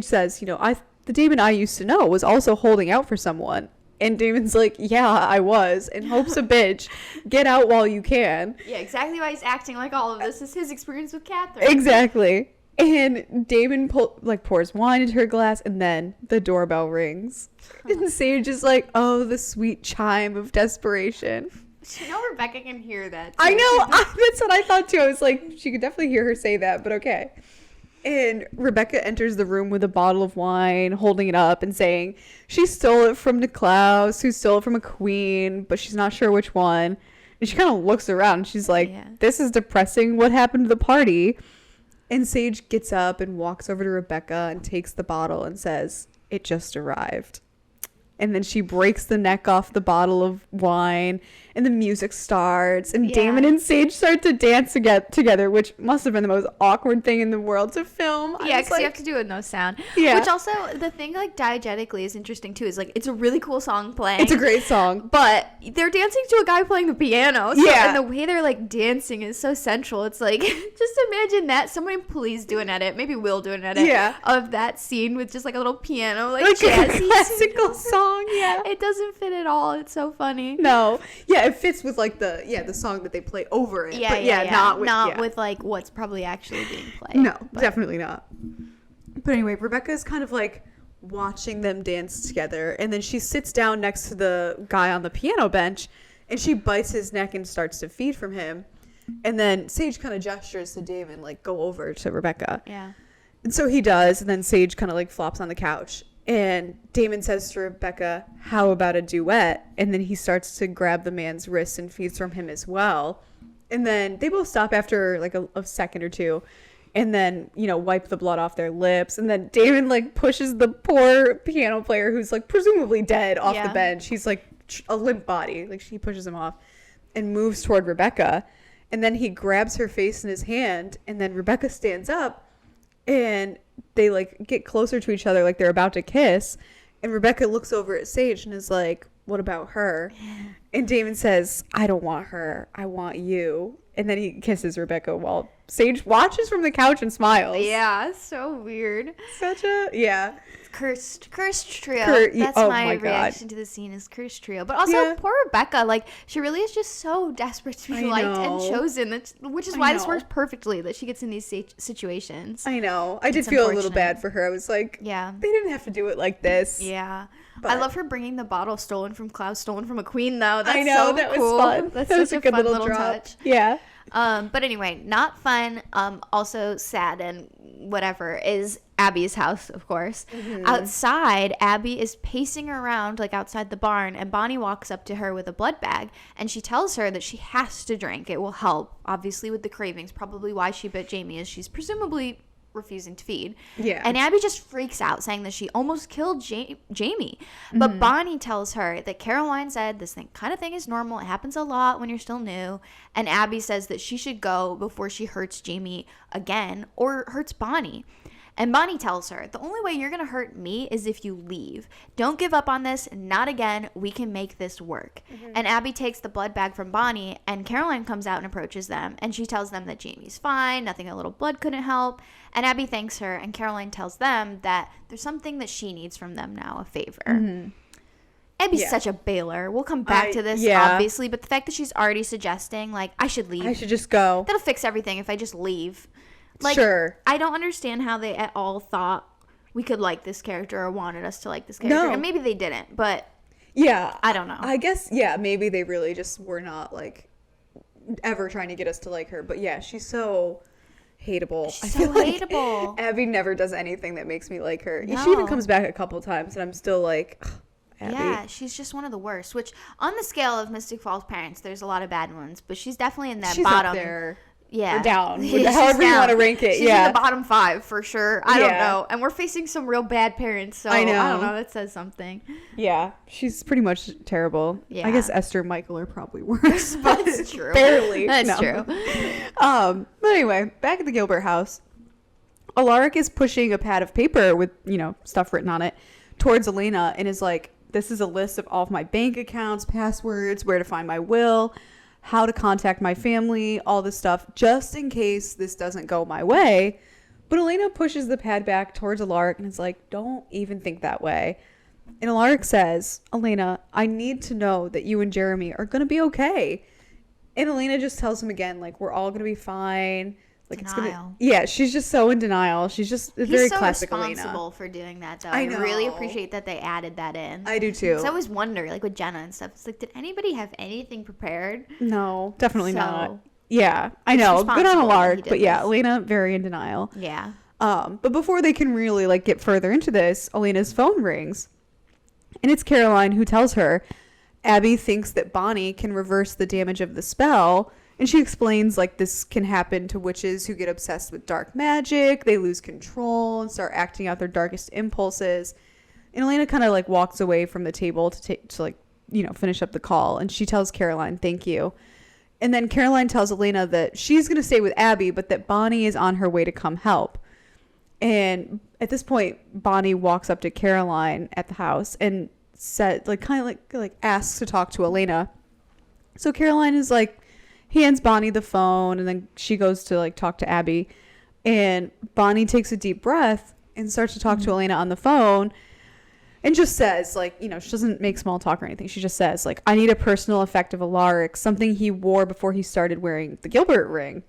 says, you know, the Damon I used to know was also holding out for someone. And Damon's like, yeah, I was. And Hope's a bitch. Get out while you can. Yeah, exactly why he's acting like all of this is his experience with Catherine. Exactly. And Damon pours wine into her glass, and then the doorbell rings. And Sage is like, oh, the sweet chime of desperation. You know Rebekah can hear that, too. I know. That's what I thought, too. I was like, she could definitely hear her say that, but okay. And Rebekah enters the room with a bottle of wine, holding it up and saying she stole it from Niklaus, who stole it from a queen, but she's not sure which one. And she kind of looks around, and she's like, this is depressing. What happened to the party? And Sage gets up and walks over to Rebekah and takes the bottle and says, it just arrived. and then she breaks the neck off the bottle of wine, and the music starts, and Damon and Sage start to dance together, which must have been the most awkward thing in the world to film. Yeah, because you have to do it with no sound. Yeah. Which also, the thing, like, diegetically is interesting, too, is, like, it's a really cool song playing. It's a great song. But they're dancing to a guy playing the piano. So, Yeah. and the way they're, like, dancing is so sensual. It's like, just imagine that. Someone please do an edit. Maybe we'll do an edit of that scene with just, like, a little piano, like jazzy. A classical song, yeah. It doesn't fit at all. It's so funny. No. Yeah, it fits with, like, the song that they play over it. Yeah, but not with like what's probably actually being played. No, definitely not. But anyway, Rebekah is kind of like watching them dance together, and then she sits down next to the guy on the piano bench, and she bites his neck and starts to feed from him. And then Sage kind of gestures to Damon, like, go over to Rebekah. Yeah. And so he does, and then Sage kind of like flops on the couch. And Damon says to Rebekah, how about a duet? And then he starts to grab the man's wrist and feeds from him as well. And then they both stop after like a second or two, and then, you know, wipe the blood off their lips. And then Damon like pushes the poor piano player, who's like presumably dead, off the bench. He's like a limp body. Like, she pushes him off and moves toward Rebekah. And then he grabs her face in his hand, and then Rebekah stands up, and they like get closer to each other, like they're about to kiss. And Rebekah looks over at Sage and is like, what about her? And Damon says, I don't want her. I want you. And then he kisses Rebekah while Sage watches from the couch and smiles. Yeah, so weird. Such a, Cursed trio. That's my reaction to the scene, is cursed trio. But also, poor Rebekah, like, she really is just so desperate to be liked and chosen, which is why this works perfectly, that she gets in these situations. I know. I did feel a little bad for her. I was like, they didn't have to do it like this. Yeah. But I love her bringing the bottle stolen from Klaus, stolen from a queen, though. That's I know, so that cool. was fun. That's that such was a good fun little touch. Yeah. But anyway, not fun. Also sad and whatever is Abby's house, of course. Mm-hmm. Outside, Abby is pacing around like outside the barn, and Bonnie walks up to her with a blood bag, and she tells her that she has to drink. It will help, obviously, with the cravings. Probably why she bit Jamie is she's presumably refusing to feed. Yeah. And Abby just freaks out, saying that she almost killed Jamie. But Bonnie tells her that Caroline said this kind of thing is normal. It happens a lot when you're still new. And Abby says that she should go before she hurts Jamie again or hurts Bonnie. And Bonnie tells her, the only way you're going to hurt me is if you leave. Don't give up on this. Not again. We can make this work. Mm-hmm. And Abby takes the blood bag from Bonnie, and Caroline comes out and approaches them. And she tells them that Jamie's fine. Nothing a little blood couldn't help. And Abby thanks her, and Caroline tells them that there's something that she needs from them now, a favor. Mm-hmm. Abby's such a bailer. We'll come back to this, obviously. But the fact that she's already suggesting, like, I should leave. I should just go. That'll fix everything if I just leave. Like, sure. I don't understand how they at all thought we could like this character or wanted us to like this character. No. And maybe they didn't, but I don't know. I guess, maybe they really just were not, like, ever trying to get us to like her. But, she's so hateable. She's so hateable. Like Abby never does anything that makes me like her. No. She even comes back a couple times, and I'm still like, Abby. Yeah, she's just one of the worst. Which, on the scale of Mystic Falls parents, there's a lot of bad ones. But she's definitely in that bottom. Up there. Yeah. Or down. However you want to rank it. She's in the bottom 5 for sure. I don't know. And we're facing some real bad parents. So I don't know. That says something. Yeah. She's pretty much terrible. Yeah. I guess Esther and Michael are probably worse. But that's true. Barely. That's true. But anyway, back at the Gilbert house, Alaric is pushing a pad of paper with, stuff written on it towards Elena and is like, this is a list of all of my bank accounts, passwords, where to find my will, how to contact my family, all this stuff, just in case this doesn't go my way. But Elena pushes the pad back towards Alaric and is like, don't even think that way. And Alaric says, Elena, I need to know that you and Jeremy are going to be okay. And Elena just tells him again, like, we're all going to be fine. Like, denial. She's just so in denial. She's just very classic Elena. He's so responsible for doing that, though. I know. I really appreciate that they added that in. I do, too. So I always wonder, like, with Jenna and stuff, it's like, did anybody have anything prepared? No, definitely not. Yeah, I know. Good on Alaric, but Elena, very in denial. Yeah. But before they can really, like, get further into this, Elena's phone rings. And it's Caroline who tells her Abby thinks that Bonnie can reverse the damage of the spell. And she explains, like, this can happen to witches who get obsessed with dark magic. They lose control and start acting out their darkest impulses. And Elena kind of like walks away from the table to like, you know, finish up the call. And she tells Caroline, thank you. And then Caroline tells Elena that she's going to stay with Abby, but that Bonnie is on her way to come help. And at this point, Bonnie walks up to Caroline at the house and said, like, kind of like asks to talk to Elena. So Caroline is like, hands Bonnie the phone, and then she goes to like talk to Abby. And Bonnie takes a deep breath and starts to talk to Elena on the phone. And just says, like, you know, she doesn't make small talk or anything. She just says, like, I need a personal effect of Alaric, something he wore before he started wearing the Gilbert ring.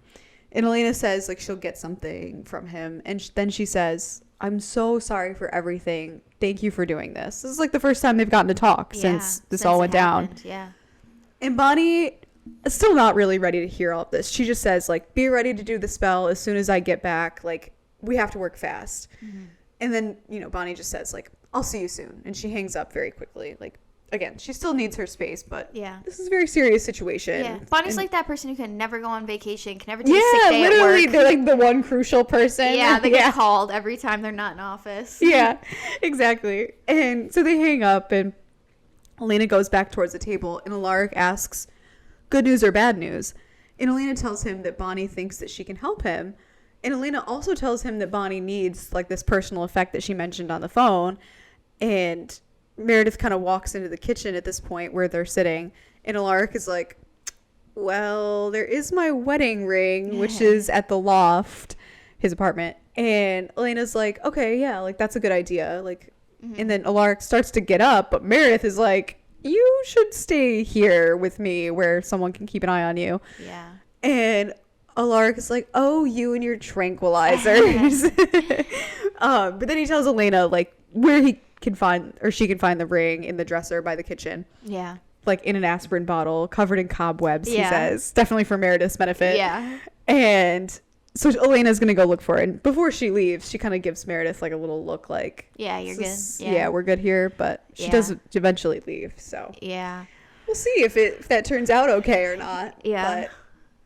And Elena says, like, she'll get something from him. And then she says, I'm so sorry for everything. Thank you for doing this. This is, like, the first time they've gotten to talk since all went down. Yeah. And Bonnie is still not really ready to hear all of this. She just says, like, be ready to do the spell as soon as I get back. Like, we have to work fast. Mm-hmm. And then, you know, Bonnie just says, like, I'll see you soon. And she hangs up very quickly. Like, again, she still needs her space, but this is a very serious situation. Yeah. Bonnie's like that person who can never go on vacation, can never take a sick day at work. They're like the one crucial person. Yeah, they get called every time they're not in office. Yeah, exactly. And so they hang up, and Elena goes back towards the table, and Alaric asks, good news or bad news? And Elena tells him that Bonnie thinks that she can help him. And Elena also tells him that Bonnie needs, like, this personal effect that she mentioned on the phone. And Meredith kind of walks into the kitchen at this point where they're sitting. And Alaric is like, well, there is my wedding ring, which is at the loft, his apartment. And Elena's like, okay, yeah, like, that's a good idea. Like, and then Alaric starts to get up, but Meredith is like, you should stay here with me where someone can keep an eye on you. Yeah. And Alaric is like, oh, you and your tranquilizers. But then he tells Elena, like, where he can find, or she can find the ring in the dresser by the kitchen. Yeah. Like, in an aspirin bottle covered in cobwebs, he says. Definitely for Meredith's benefit. Yeah. And so Elena's going to go look for it. And before she leaves, she kind of gives Meredith, like, a little look like, yeah, you're good. Yeah, we're good here. But she does eventually leave. So yeah. We'll see if that turns out okay or not. Yeah. But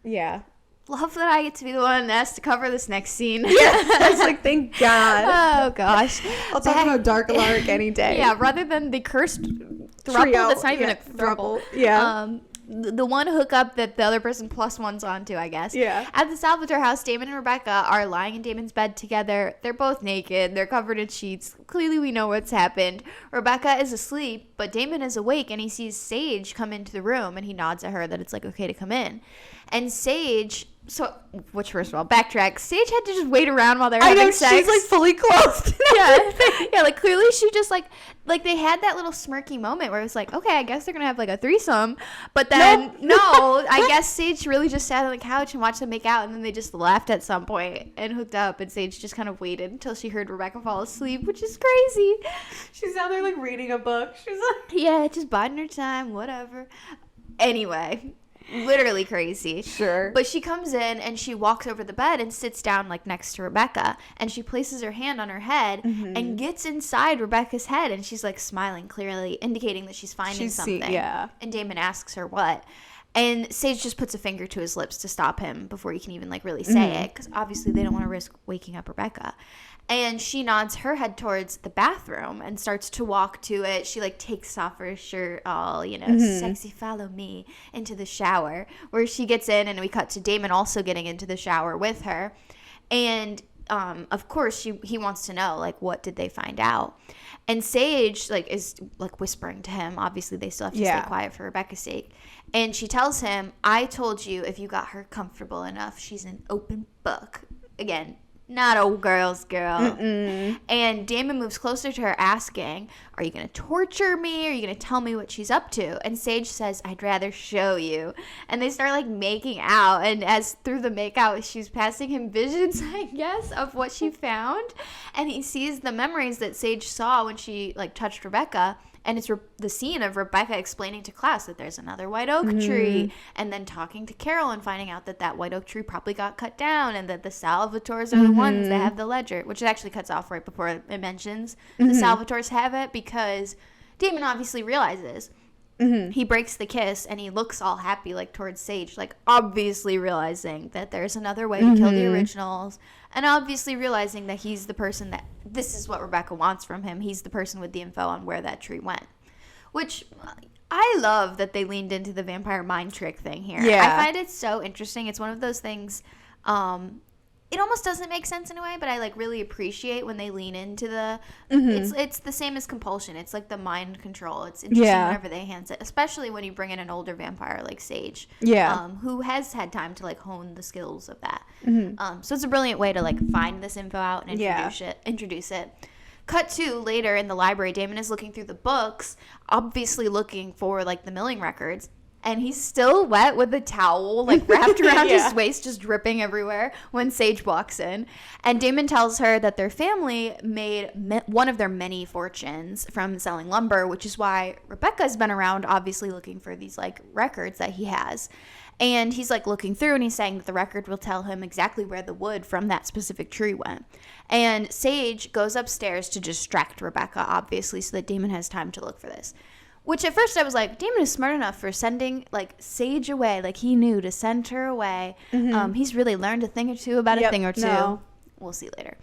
yeah. Love that I get to be the one that has to cover this next scene. Yeah, I was like, thank God. Oh, gosh. I'll talk about Dark Alaric any day. Yeah, rather than the cursed throuple Trio. that's not even a throuple. Yeah. The one hookup that the other person plus one's onto, I guess. Yeah. At the Salvatore house, Damon and Rebekah are lying in Damon's bed together. They're both naked. They're covered in sheets. Clearly, we know what's happened. Rebekah is asleep, but Damon is awake, and he sees Sage come into the room, and he nods at her that it's, like, okay to come in. And Sage... which first of all, backtrack. Sage had to just wait around while they were having sex. She's like fully clothed. Yeah, like clearly she just like they had that little smirky moment where it was like, okay, I guess they're gonna have like a threesome, but then no, I guess Sage really just sat on the couch and watched them make out, and then they just left at some point and hooked up, and Sage just kind of waited until she heard Rebekah fall asleep, which is crazy. She's out there like reading a book. She's like, yeah, just biding her time, whatever. Anyway. Literally crazy. Sure. But she comes in and she walks over the bed and sits down like next to Rebekah, and she places her hand on her head and gets inside Rebekah's head, and she's like smiling, clearly indicating that she's finding something. Yeah. And Damon asks her what. And Sage just puts a finger to his lips to stop him before he can even like really say it, because obviously they don't want to risk waking up Rebekah. And she nods her head towards the bathroom and starts to walk to it. She, like, takes off her shirt all, you know, sexy, follow me, into the shower, where she gets in, and we cut to Damon also getting into the shower with her. And, of course, he wants to know, like, what did they find out? And Sage, like, is, like, whispering to him. Obviously, they still have to stay quiet for Rebekah's sake. And she tells him, I told you if you got her comfortable enough, she's an open book. Again, not a girl's girl. And Damon moves closer to her asking, are you going to torture me? Are you going to tell me what she's up to? And Sage says, I'd rather show you. And they start like making out. And as through the makeout, she's passing him visions, I guess, of what she found. And he sees the memories that Sage saw when she like touched Rebekah. And it's the scene of Rebekah explaining to class that there's another white oak tree, and then talking to Carol and finding out that that white oak tree probably got cut down, and that the Salvatores are the ones that have the ledger, which it actually cuts off right before it mentions the Salvatores have it, because Damon obviously realizes. He breaks the kiss, and he looks all happy, like, towards Sage, like, obviously realizing that there's another way to kill the originals, And obviously realizing that he's the person that this is what Rebekah wants from him. He's the person with the info on where that tree went. Which I love that they leaned into the vampire mind trick thing here. Yeah. I find it so interesting. It's one of those things, it almost doesn't make sense in a way, but I like really appreciate when they lean into the it's the same as compulsion. It's like the mind control. It's interesting whenever they enhance it, especially when you bring in an older vampire like Sage, who has had time to like hone the skills of that. So it's a brilliant way to like find this info out and introduce it. Cut to later in the library, Damon is looking through the books, obviously looking for like the milling records. And he's still wet with a towel, like, wrapped around his waist, just dripping everywhere when Sage walks in. And Damon tells her that their family made one of their many fortunes from selling lumber, which is why Rebekah's been around, obviously, looking for these, like, records that he has. And he's, like, looking through, and he's saying that the record will tell him exactly where the wood from that specific tree went. And Sage goes upstairs to distract Rebekah, obviously, so that Damon has time to look for this. Which at first I was like, Damon is smart enough for sending, like, Sage away. Like, he knew to send her away. He's really learned a thing or two about a thing or two. No. We'll see later.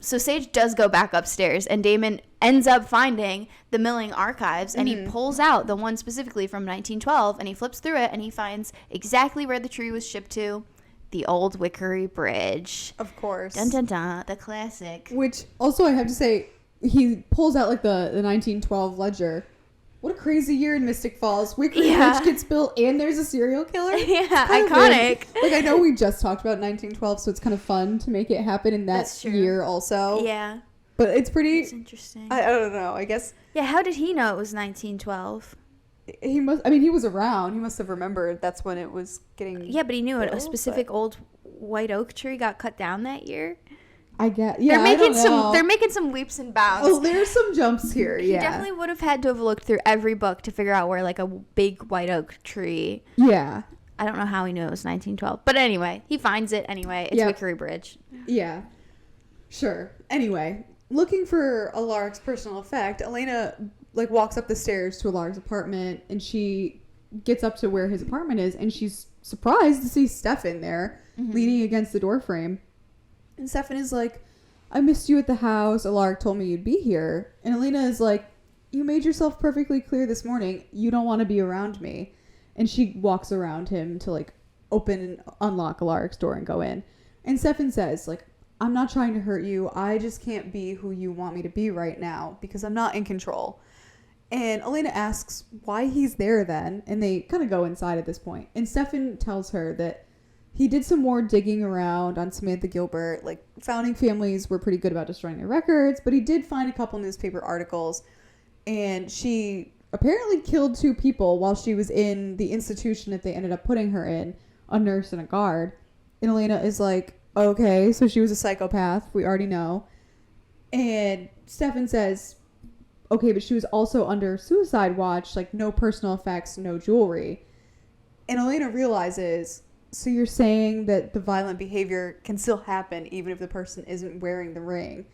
So Sage does go back upstairs, and Damon ends up finding the milling archives, and he pulls out the one specifically from 1912, and he flips through it, and he finds exactly where the tree was shipped to. The old Wickery Bridge. Of course. Dun, dun, dun. The classic. Which, also, I have to say, he pulls out, like, the 1912 ledger. What a crazy year in Mystic Falls. Wickery Bridge gets built and there's a serial killer. Iconic. Like, I know we just talked about 1912, so it's kind of fun to make it happen in that year also. Yeah. But it's pretty... It's interesting. I don't know, I guess... Yeah, how did he know it was 1912? He must... I mean, he was around. He must have remembered that's when it was getting... Yeah, but he knew it. A specific old white oak tree got cut down that year. I guess. Yeah, They're making some leaps and bounds. Oh, there's some jumps here. He definitely would have had to have looked through every book to figure out where like a big white oak tree. Yeah. I don't know how he knew it was 1912, but anyway, he finds it anyway. It's Wickery Bridge. Yeah. Sure. Anyway, looking for Alaric's personal effect, Elena like walks up the stairs to Alaric's apartment, and she gets up to where his apartment is, and she's surprised to see Stefan there, leaning against the doorframe. And Stefan is like, I missed you at the house. Alaric told me you'd be here. And Elena is like, you made yourself perfectly clear this morning. You don't want to be around me. And she walks around him to like open and unlock Alaric's door and go in. And Stefan says, like, I'm not trying to hurt you. I just can't be who you want me to be right now because I'm not in control. And Elena asks why he's there then. And they kind of go inside at this point. And Stefan tells her that he did some more digging around on Samantha Gilbert. Like, founding families were pretty good about destroying their records, but he did find a couple newspaper articles, and she apparently killed 2 people while she was in the institution that they ended up putting her in, a nurse and a guard. And Elena is like, okay, so she was a psychopath. We already know. And Stefan says, okay, but she was also under suicide watch, like no personal effects, no jewelry. And Elena realizes... So you're saying that the violent behavior can still happen even if the person isn't wearing the ring?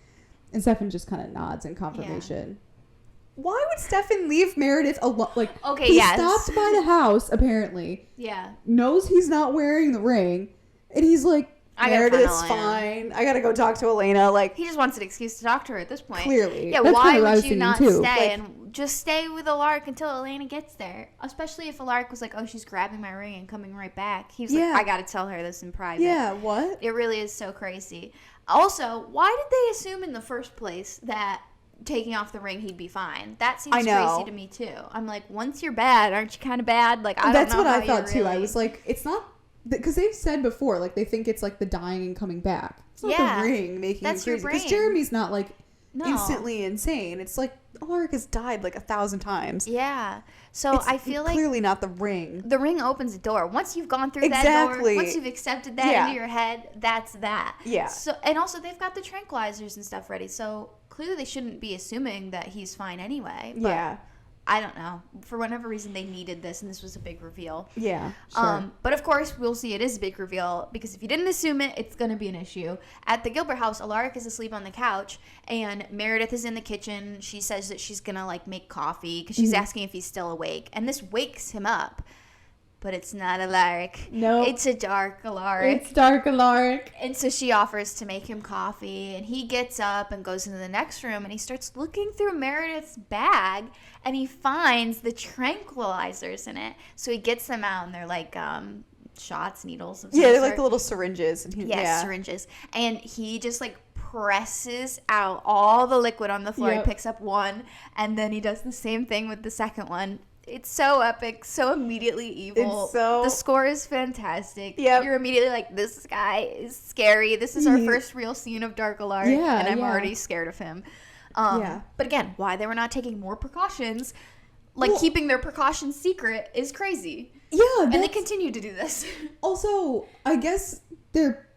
And Stefan just kind of nods in confirmation. Yeah. Why would Stefan leave Meredith alone? Like, he stopped by the house, apparently. Yeah. Knows he's not wearing the ring. And he's like, Meredith's fine. I gotta go talk to Elena. Like, he just wants an excuse to talk to her at this point. Clearly. Yeah, why would you not stay and just stay with Alaric until Elena gets there? Especially if Alaric was like, oh, she's grabbing my ring and coming right back. He was like, I gotta tell her this in private. Yeah, what? It really is so crazy. Also, why did they assume in the first place that taking off the ring he'd be fine? That seems crazy to me too. I'm like, once you're bad, aren't you kind of bad? Like, I don't know. That's what I thought too. I was like, it's not... Because they've said before, like, they think it's, like, the dying and coming back. It's not the ring making you crazy. Because Jeremy's not, like, instantly insane. It's, like, Alaric has died, like, 1,000 times. Yeah. So I feel like... clearly not the ring. The ring opens the door. Once you've gone through that door, once you've accepted that into your head, that's that. Yeah. So, and also, they've got the tranquilizers and stuff ready. So, clearly they shouldn't be assuming that he's fine anyway. But yeah. I don't know. For whatever reason, they needed this, and this was a big reveal. Yeah, sure. But of course, we'll see it is a big reveal, because if you didn't assume it, it's going to be an issue. At the Gilbert house, Alaric is asleep on the couch, and Meredith is in the kitchen. She says that she's going to, like, make coffee, because she's asking if he's still awake. And this wakes him up. but it's not Alaric. No. It's a dark Alaric. It's dark Alaric. And so she offers to make him coffee, and he gets up and goes into the next room, and he starts looking through Meredith's bag, and he finds the tranquilizers in it. So he gets them out, and they're like shots, needles. Of some They're sort. like the little syringes. And syringes. And he just like presses out all the liquid on the floor. He picks up one, and then he does the same thing with the second one. It's so epic, so immediately evil. The score is fantastic. Yep. You're immediately like, this guy is scary. This is our first real scene of Dark Alaric, and I'm already scared of him. But again, why they were not taking more precautions, keeping their precautions secret, is crazy. Yeah. And they continue to do this. Also, I guess they're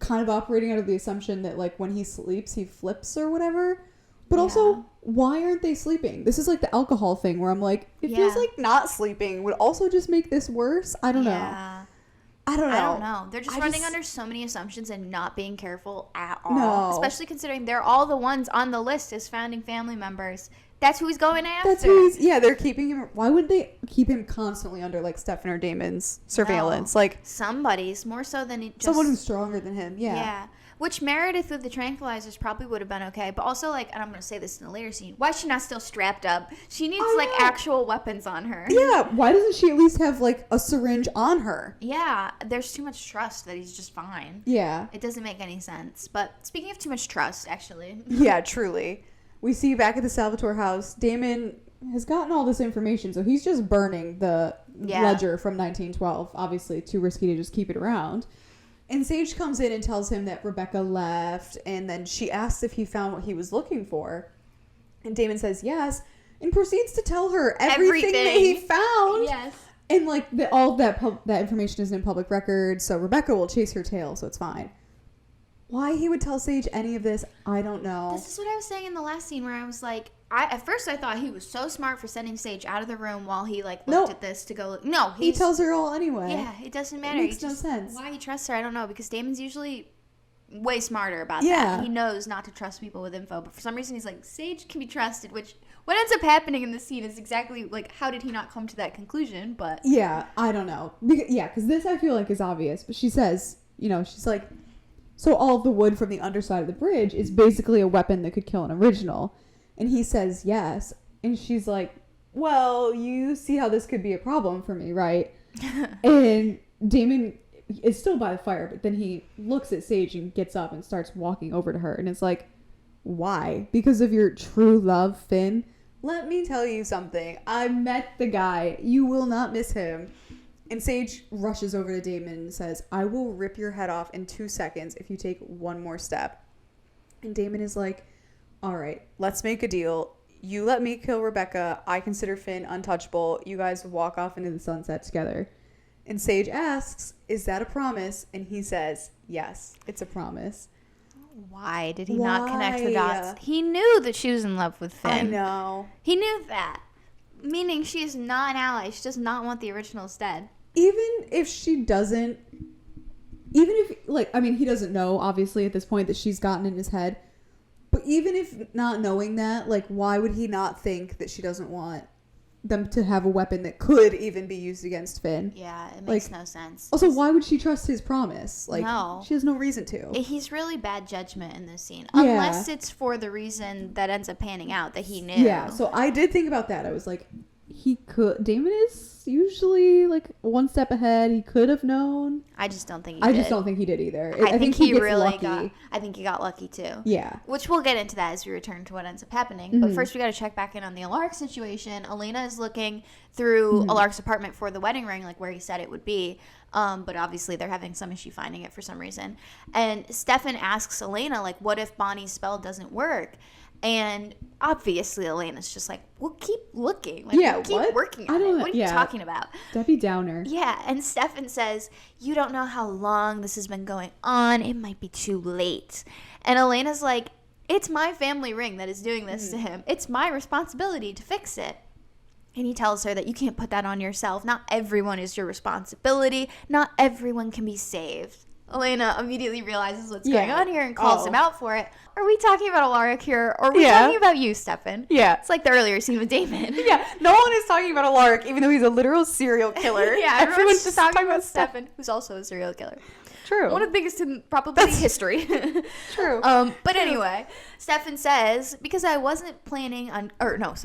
kind of operating out of the assumption that, like, when he sleeps, he flips or whatever. But also, why aren't they sleeping? This is like the alcohol thing where I'm like, it feels like not sleeping would also just make this worse. I don't know. I don't know. They're just running under so many assumptions and not being careful at all. No. Especially considering they're all the ones on the list as founding family members. That's who he's going after. They're keeping him. Why would they keep him constantly under, like, Stefan or Damon's surveillance? Like, somebody's more so than just someone who's stronger than him. Yeah. Which Meredith with the tranquilizers probably would have been okay. But also, like, and I'm going to say this in a later scene, why is she not still strapped up? She needs, actual weapons on her. Yeah. Why doesn't she at least have, like, a syringe on her? Yeah. There's too much trust that he's just fine. Yeah. It doesn't make any sense. But speaking of too much trust, actually. Yeah, truly. We see back at the Salvatore house, Damon has gotten all this information, so he's just burning the ledger from 1912. Obviously, too risky to just keep it around. And Sage comes in and tells him that Rebekah left, and then she asks if he found what he was looking for. And Damon says yes, and proceeds to tell her everything that he found. Yes. And, like, all of that information isn't in public record, so Rebekah will chase her tail, so it's fine. Why he would tell Sage any of this, I don't know. This is what I was saying in the last scene where I was like, at first I thought he was so smart for sending Sage out of the room while he, like, looked at this to go look. No, he tells her all anyway. Yeah, it doesn't matter. It makes no sense. Why he trusts her, I don't know, because Damon's usually way smarter about that. He knows not to trust people with info, but for some reason he's like, Sage can be trusted, which what ends up happening in this scene is exactly, like, how did he not come to that conclusion, but... Yeah, I don't know. Because this I feel like is obvious, but she says, she's like... So all of the wood from the underside of the bridge is basically a weapon that could kill an original. And he says yes. And she's like, well, you see how this could be a problem for me, right? And Damon is still by the fire, but then he looks at Sage and gets up and starts walking over to her. And it's like, why? Because of your true love, Finn? Let me tell you something. I met the guy. You will not miss him. And Sage rushes over to Damon and says, I will rip your head off in 2 seconds if you take one more step. And Damon is like, all right, let's make a deal. You let me kill Rebekah. I consider Finn untouchable. You guys walk off into the sunset together. And Sage asks, is that a promise? And he says, yes, it's a promise. Why did he not connect the dots? He knew that she was in love with Finn. I know. He knew that. Meaning she is not an ally. She does not want the originals dead. Even if she doesn't, he doesn't know, obviously, at this point that she's gotten in his head. But even if not knowing that, like, why would he not think that she doesn't want them to have a weapon that could even be used against Finn? Yeah, it makes no sense. Also, why would she trust his promise? Like, no. She has no reason to. He's really bad judgment in this scene. Unless it's for the reason that ends up panning out, that he knew. Yeah, so I did think about that. I was like, Damon is usually, like, one step ahead. He could have known. I just don't think he did. I just don't think he did either. I think he really got... I think he got lucky, too. Yeah. Which we'll get into that as we return to what ends up happening. Mm-hmm. But first, we got to check back in on the Alaric situation. Elena is looking through Alaric's apartment for the wedding ring, like where he said it would be. But obviously, they're having some issue finding it for some reason. And Stefan asks Elena, like, what if Bonnie's spell doesn't work? And obviously, Elena's just like, we'll keep looking. Like, we'll keep working on it. What are you talking about? Debbie Downer. Yeah, and Stefan says, you don't know how long this has been going on. It might be too late. And Elena's like, it's my family ring that is doing this to him. It's my responsibility to fix it. And he tells her that you can't put that on yourself. Not everyone is your responsibility. Not everyone can be saved. Elena immediately realizes what's going on here and calls him out for it. Are we talking about Alaric here, or are we talking about you, Stefan? Yeah. It's like the earlier scene with Damon. Yeah, no one is talking about Alaric, even though he's a literal serial killer. Yeah, everyone's just talking about Stefan, who's also a serial killer. True. One of the biggest in probably history. True. But anyway, Stefan says, because I wasn't planning on, Elena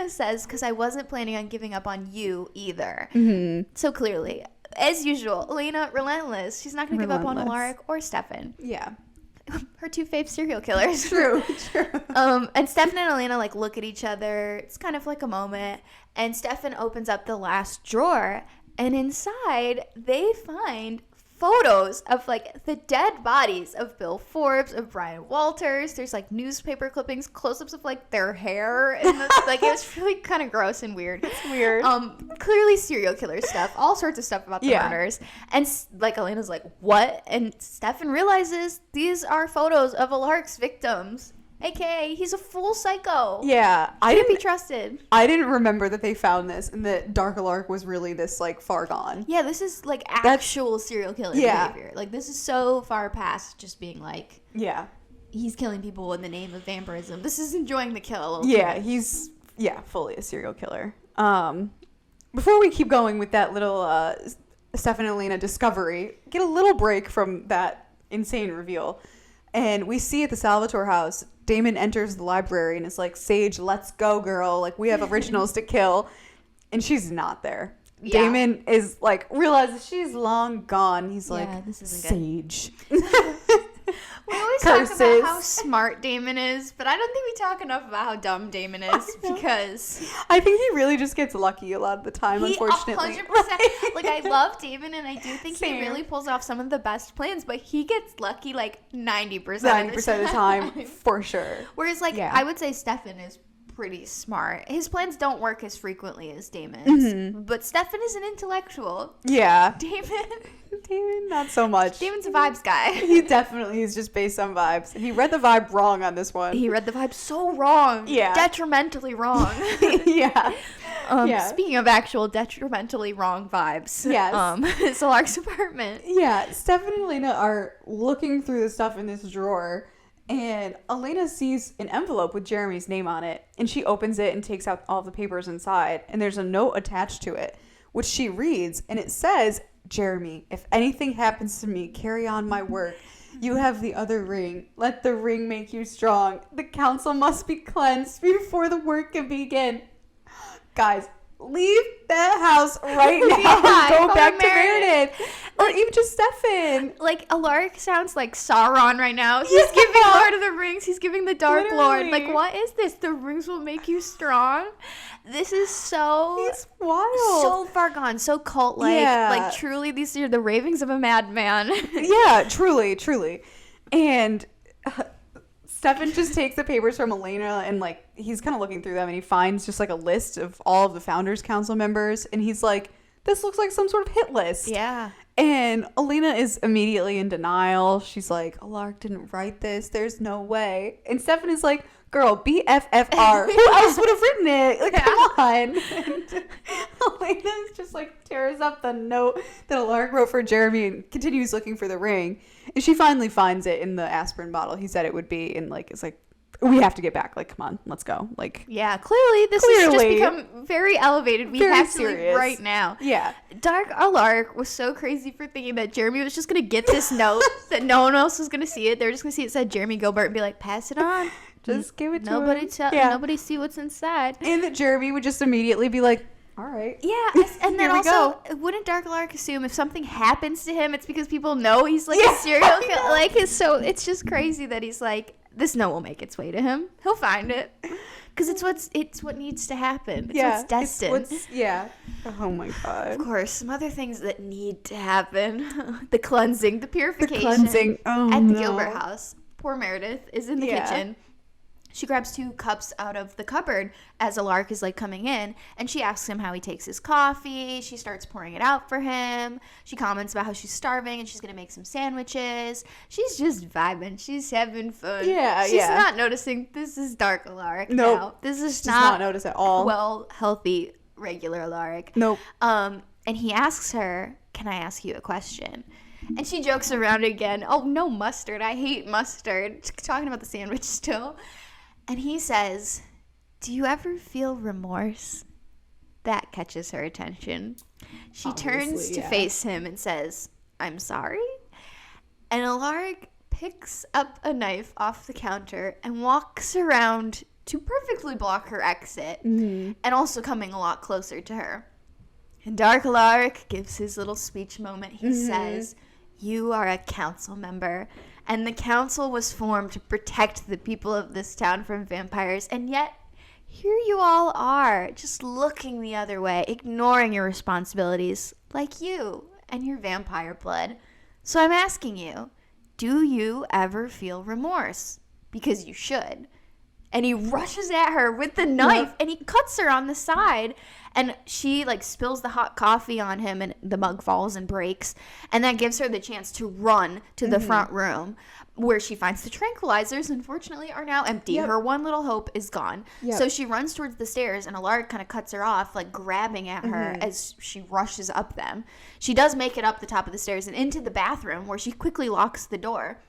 says, because I wasn't planning on giving up on you either. Mm-hmm. So clearly, as usual, Elena, relentless. She's not going to give up on Alaric or Stefan. Yeah. Her two fave serial killers. True. And Stefan and Elena like look at each other. It's kind of like a moment. And Stefan opens up the last drawer, and inside they find photos of like the dead bodies of Bill Forbes, of Brian Walters. There's like newspaper clippings, close-ups of like their hair, and like it was really kind of gross and weird. It's weird. Clearly serial killer stuff, all sorts of stuff about the murders. And like Elena's like, what? And Stefan realizes these are photos of Alaric's victims. AKA, he's a full psycho. Yeah. Can't be trusted. I didn't remember that they found this and that Dark Alaric was really this, like, far gone. Yeah, this is, like, actual serial killer behavior. Like, this is so far past just being, like... Yeah. He's killing people in the name of vampirism. This is enjoying the kill a little bit. He's, fully a serial killer. Before we keep going with that little Stefan and Elena discovery, get a little break from that insane reveal. And we see at the Salvatore house, Damon enters the library and is like, Sage, let's go, girl. Like, we have originals to kill. And she's not there. Yeah. Damon is like, realizes she's long gone. He's like, this isn't Sage. We always talk about how smart Damon is, but I don't think we talk enough about how dumb Damon is, because... I think he really just gets lucky a lot of the time, unfortunately. 100%. Like, I love Damon, and I do think he really pulls off some of the best plans, but he gets lucky, like, 90% of the time, for sure. Whereas, like, I would say Stefan is pretty smart. His plans don't work as frequently as Damon's, but Stefan is an intellectual. Yeah. Damon, not so much. Damon's a vibes guy. He's just based on vibes. He read the vibe wrong on this one. He read the vibe so wrong. Yeah. Detrimentally wrong. Speaking of actual detrimentally wrong vibes. Yes. It's Alaric's apartment. Yeah. Stefan and Elena are looking through the stuff in this drawer, and Elena sees an envelope with Jeremy's name on it, and she opens it and takes out all the papers inside, and there's a note attached to it, which she reads, and it says, Jeremy, if anything happens to me, carry on my work. You have the other ring. Let the ring make you strong. The council must be cleansed before the work can begin. Guys, leave that house right now and go back to Meredith. Or even just Stefan. Like, Alaric sounds like Sauron right now. He's giving Lord of the Rings. He's giving the Dark Lord. Like, what is this? The rings will make you strong? This is so... It's wild. So far gone. So cult-like. Yeah. Like, truly, these are the ravings of a madman. Yeah, truly. And... Stefan just takes the papers from Elena and, like, he's kind of looking through them and he finds just, like, a list of all of the Founders Council members. And he's like, this looks like some sort of hit list. Yeah. And Elena is immediately in denial. She's like, Alaric didn't write this. There's no way. And Stefan is like, girl, BFFR. Who else would have written it? Like, come on. And Elena just, like, tears up the note that Alaric wrote for Jeremy and continues looking for the ring. And she finally finds it in the aspirin bottle he said it would be. And, like, it's like, we have to get back. Like, come on, let's go. Like, yeah, clearly this has just become very elevated. We have to leave right now. Yeah. Dark Alaric was so crazy for thinking that Jeremy was just going to get this note, that no one else was going to see it. They were just going to see it said Jeremy Gilbert and be like, pass it on. Just give it to nobody him. Nobody see what's inside. And that Jeremy would just immediately be like, all right. Yeah, and then also, wouldn't Dark Alaric assume if something happens to him, it's because people know he's like a serial killer? Like, it's just crazy that he's like, this note will make its way to him. He'll find it. Because it's what needs to happen. It's what's destined. Oh my God. Of course, some other things that need to happen. The cleansing, the purification. The cleansing. Oh, at the Gilbert house. Poor Meredith is in the kitchen. She grabs 2 cups out of the cupboard as Alaric is, like, coming in, and she asks him how he takes his coffee. She starts pouring it out for him. She comments about how she's starving and she's going to make some sandwiches. She's just vibing. She's having fun. She's not noticing this is Dark Alaric now. This is not notice at all. Well, healthy, regular Alaric. Nope. And he asks her, can I ask you a question? And she jokes around again. Oh, no mustard. I hate mustard. Talking about the sandwich still. And he says, do you ever feel remorse? That catches her attention. She turns to face him and says, I'm sorry. And Alaric picks up a knife off the counter and walks around to perfectly block her exit, and also coming a lot closer to her. And Dark Alaric gives his little speech moment. He says, you are a council member, and the council was formed to protect the people of this town from vampires, and yet here you all are, just looking the other way, ignoring your responsibilities, like you and your vampire blood. So I'm asking you, do you ever feel remorse? Because you should. And he rushes at her with the knife, and he cuts her on the side. And she, like, spills the hot coffee on him, and the mug falls and breaks. And that gives her the chance to run to the front room, where she finds the tranquilizers, unfortunately, are now empty. Her one little hope is gone. So she runs towards the stairs, and Alaric kind of cuts her off, like, grabbing at her as she rushes up them. She does make it up the top of the stairs and into the bathroom, where she quickly locks the door.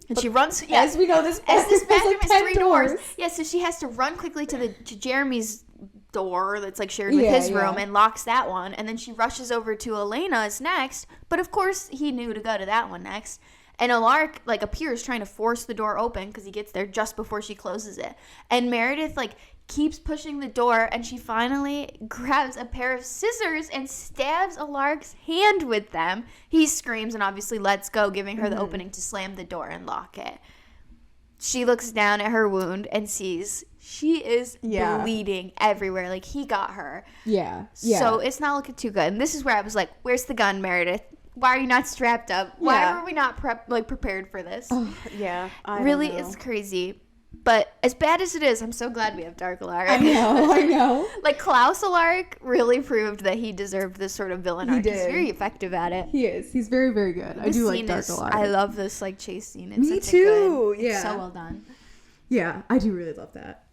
And she runs. As we know, this bathroom has 3 doors. Yeah, so she has to run quickly to Jeremy's door that's like shared with his room and locks that one. And then she rushes over to Elena's next. But of course, he knew to go to that one next. And Alaric like appears trying to force the door open because he gets there just before she closes it. And Meredith like keeps pushing the door, and she finally grabs a pair of scissors and stabs Alaric's hand with them. He screams and obviously lets go, giving her the opening to slam the door and lock it. She looks down at her wound and sees she is bleeding everywhere. Like, he got her. Yeah. So it's not looking too good. And this is where I was like, where's the gun, Meredith? Why are you not strapped up? Why were we not prepared for this? I really, don't know. it's crazy. But as bad as it is, I'm so glad we have Dark Alaric. I know. Like, Klaus Alaric really proved that he deserved this sort of villain arc. He's very effective at it. He is. He's very, very good. I do like Dark Alaric. I love this, like, chase scene. It's Me too. It's so well done. Yeah, I do really love that.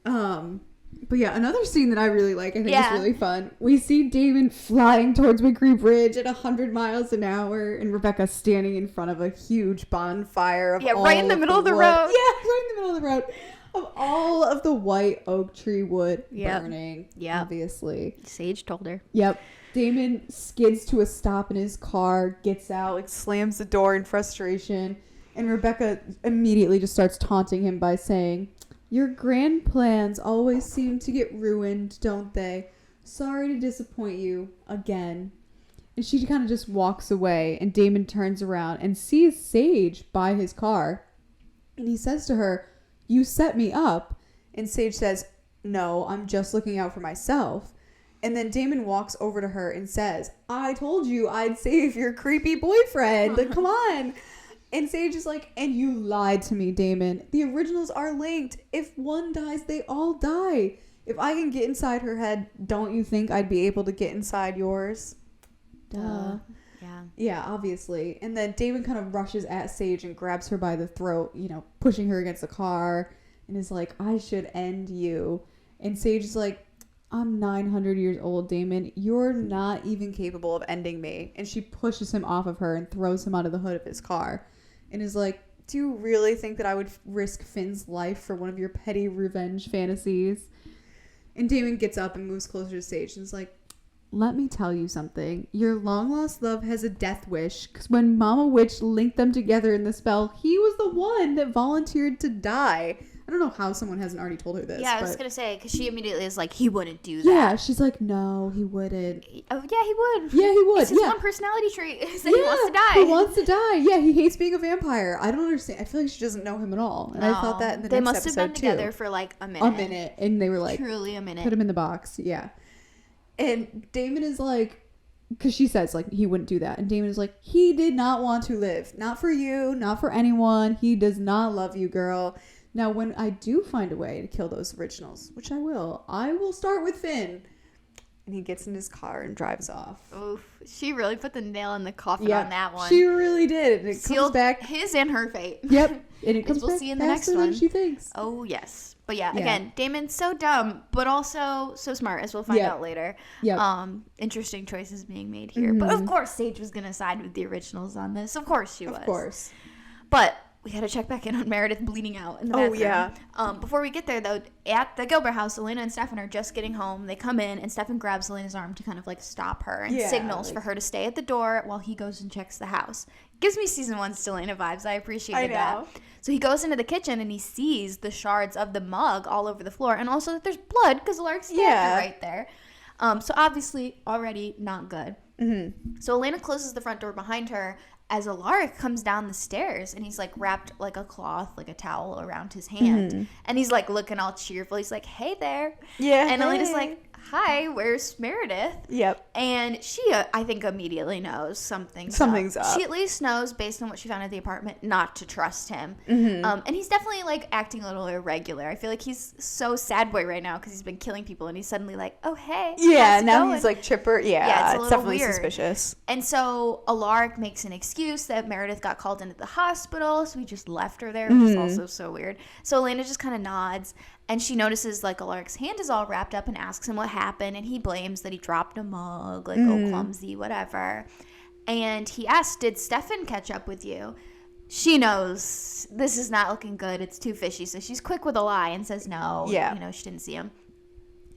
But yeah, another scene that I really like, I think is really fun. We see Damon flying towards Wickery Bridge at 100 miles an hour, and Rebekah standing in front of a huge bonfire of right in the middle of the road. Yeah, right in the middle of the road. Of all of the white oak tree wood burning, obviously. Sage told her. Yep. Damon skids to a stop in his car, gets out, like slams the door in frustration, and Rebekah immediately just starts taunting him by saying, your grand plans always seem to get ruined, don't they? Sorry to disappoint you again. And she kind of just walks away, and Damon turns around and sees Sage by his car. And he says to her, you set me up. And Sage says, no, I'm just looking out for myself. And then Damon walks over to her and says, I told you I'd save your creepy boyfriend. Like, come on. And Sage is like, and you lied to me, Damon. The originals are linked. If one dies, they all die. If I can get inside her head, don't you think I'd be able to get inside yours? Duh. Yeah, obviously. And then Damon kind of rushes at Sage and grabs her by the throat, you know, pushing her against the car, and is like, I should end you. And Sage is like, I'm 900 years old, Damon. You're not even capable of ending me. And she pushes him off of her and throws him out of the hood of his car. And is like, do you really think that I would risk Finn's life for one of your petty revenge fantasies? And Damon gets up and moves closer to Sage and is like, let me tell you something. Your long-lost love has a death wish, because when Mama Witch linked them together in the spell, he was the one that volunteered to die. I don't know how someone hasn't already told her this. Yeah, I was going to say, because she immediately is like, he wouldn't do that. Yeah, she's like, no, he wouldn't. Oh, yeah, he would. Yeah, he would. It's his one personality trait is that he wants to die. He wants to die. Yeah, he hates being a vampire. I don't understand. I feel like she doesn't know him at all. And I thought that in the next episode, too. They must have been together for like a minute. A minute. And they were like, truly a minute. Put him in the box. Yeah. And Damon is like, because she says, like, he wouldn't do that. And Damon is like, he did not want to live. Not for you. Not for anyone. He does not love you, girl. Now, when I do find a way to kill those originals, which I will start with Finn. And he gets in his car and drives off. Oof. She really put the nail in the coffin on that one. She really did. And it sealed comes back. his and her fate. Yep. And it comes we'll back see in the next one. than she thinks. Oh, yes. But yeah, again, Damon's so dumb, but also so smart, as we'll find out later. Yep. Interesting choices being made here. But of course, Sage was going to side with the originals on this. Of course she was. Of course. But we had to check back in on Meredith bleeding out in the bathroom. Oh, yeah. Before we get there, though, at the Gilbert house, Elena and Stefan are just getting home. They come in, and Stefan grabs Elena's arm to kind of, like, stop her and signals for her to stay at the door while he goes and checks the house. Gives me season 1 Elena vibes. I appreciated that. So he goes into the kitchen, and he sees the shards of the mug all over the floor, and also that there's blood because Alaric stabbed her right there. So obviously already not good. Mm-hmm. So Elena closes the front door behind her as Alaric comes down the stairs, and he's like wrapped like a cloth, like a towel around his hand, and he's like looking all cheerful. He's like, "Hey there," and Elena's like, "Hi, where's Meredith?" Yep. And she, I think, immediately knows something's up. She at least knows, based on what she found at the apartment, not to trust him. Mm-hmm. And he's definitely like acting a little irregular. I feel like he's so sad boy right now because he's been killing people, and he's suddenly like, "Oh hey." Yeah. Now going? He's like chipper. Yeah. It's definitely weird. Suspicious. And so Alaric makes an excuse that Meredith got called into the hospital, so he just left her there, which is also so weird. So Elena just kind of nods. And she notices, like, Alaric's hand is all wrapped up and asks him what happened. And he blames that he dropped a mug, like, oh, clumsy, whatever. And he asks, did Stefan catch up with you? She knows this is not looking good. It's too fishy. So she's quick with a lie and says no. Yeah. You know, she didn't see him.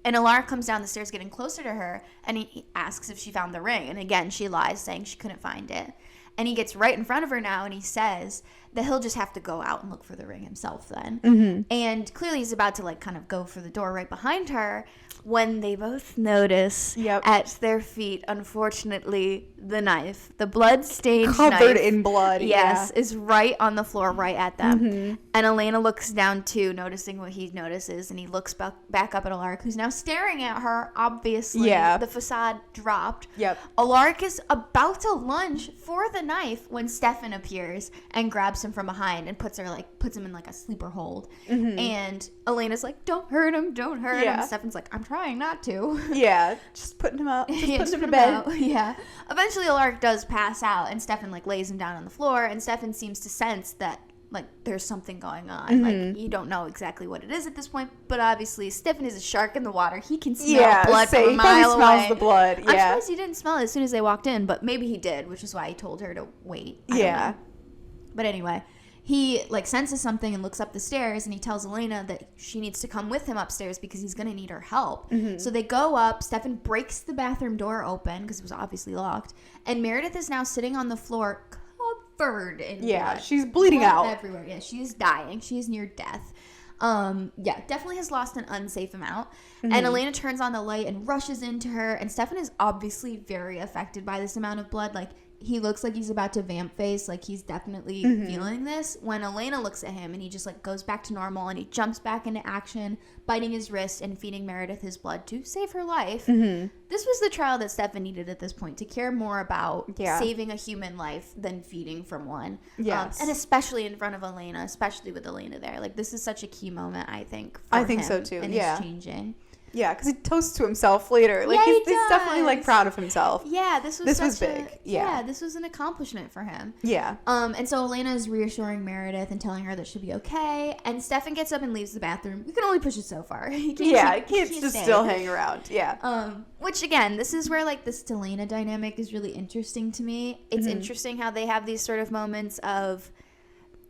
And Alaric comes down the stairs getting closer to her. And he asks if she found the ring. And again, she lies, saying she couldn't find it. And he gets right in front of her now, and he says that he'll just have to go out and look for the ring himself then. Mm-hmm. And clearly he's about to, like, kind of go for the door right behind her when they both notice at their feet, unfortunately, the knife. The blood-stained knife. Covered in blood, Yes, is right on the floor, right at them. Mm-hmm. And Elena looks down, too, noticing what he notices, and he looks back up at Alaric, who's now staring at her, obviously. Yeah. The facade dropped. Yep. Alaric is about to lunge for the knife when Stefan appears and grabs him from behind and puts him in like a sleeper hold. Mm-hmm. And Elena's like, don't hurt him. And Stefan's like, I'm trying not to. Yeah, just putting him out. Just putting him to bed. Yeah. Eventually Alaric does pass out, and Stefan like lays him down on the floor, and Stefan seems to sense that like there's something going on. Mm-hmm. Like you don't know exactly what it is at this point, but obviously Stefan is a shark in the water. He can smell blood from a mile away. Smells the blood. Yeah. I'm surprised he didn't smell it as soon as they walked in, but maybe he did, which is why he told her to wait. I don't know. But anyway, he like senses something and looks up the stairs, and he tells Elena that she needs to come with him upstairs because he's going to need her help. Mm-hmm. So they go up. Stefan breaks the bathroom door open because it was obviously locked, and Meredith is now sitting on the floor covered in blood. She's bleeding out everywhere. Yeah, she is dying. She is near death. Definitely has lost an unsafe amount. Mm-hmm. And Elena turns on the light and rushes into her, and Stefan is obviously very affected by this amount of blood. Like, he looks like he's about to vamp face, like he's definitely feeling this. When Elena looks at him, and he just like goes back to normal, and he jumps back into action, biting his wrist and feeding Meredith his blood to save her life. Mm-hmm. This was the trial that Stefan needed at this point, to care more about saving a human life than feeding from one. Yes. And especially in front of Elena, especially with Elena there. Like, this is such a key moment, I think, for him. I think so too. And it's changing. Yeah, because he toasts to himself later. Like, he's definitely, like, proud of himself. Yeah, this was big. This was an accomplishment for him. Yeah. And so Elena is reassuring Meredith and telling her that she'll be okay. And Stefan gets up and leaves the bathroom. You can only push it so far. He can't just still hang around. Yeah. Which, again, this is where, like, the Elena dynamic is really interesting to me. It's interesting how they have these sort of moments of...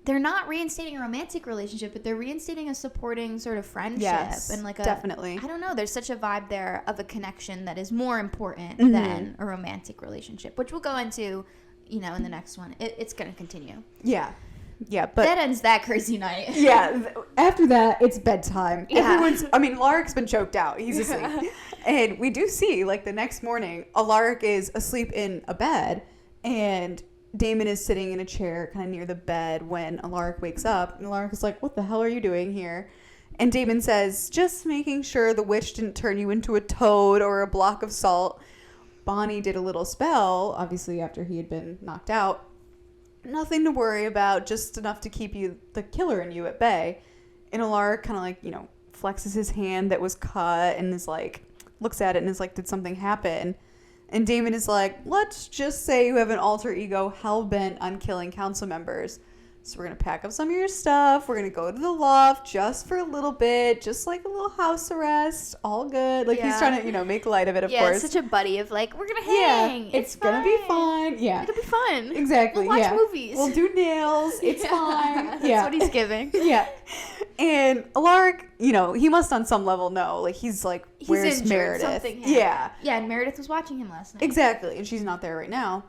They're not reinstating a romantic relationship, but they're reinstating a supporting sort of friendship. Yes, and like definitely. I don't know. There's such a vibe there of a connection that is more important than a romantic relationship, which we'll go into, in the next one. It's going to continue. Yeah. Yeah, but... That ends that crazy night. Yeah. After that, it's bedtime. Yeah. Alaric's been choked out. He's asleep. And we do see, like, the next morning, Alaric is asleep in a bed, and... Damon is sitting in a chair kind of near the bed when Alaric wakes up. And Alaric is like, what the hell are you doing here? And Damon says, just making sure the witch didn't turn you into a toad or a block of salt. Bonnie did a little spell, obviously after he had been knocked out. Nothing to worry about, just enough to keep the killer in you at bay. And Alaric kind of like, flexes his hand that was cut and is like, looks at it and is like, did something happen? And Damon is like, let's just say you have an alter ego hell-bent on killing council members. So we're going to pack up some of your stuff. We're going to go to the loft just for a little bit, just like a little house arrest. All good. Like, he's trying to, you know, make light of it, of course. Yeah, such a buddy of like, we're going to hang. Yeah, it's going to be fine. Yeah. It'll be fun. Exactly. We'll watch movies. We'll do nails. It's fine. That's what he's giving. Yeah. And Alaric, you know, he must on some level know. Like, he's like, where's Meredith? Something happened. Yeah. Yeah, and Meredith was watching him last night. Exactly. And she's not there right now.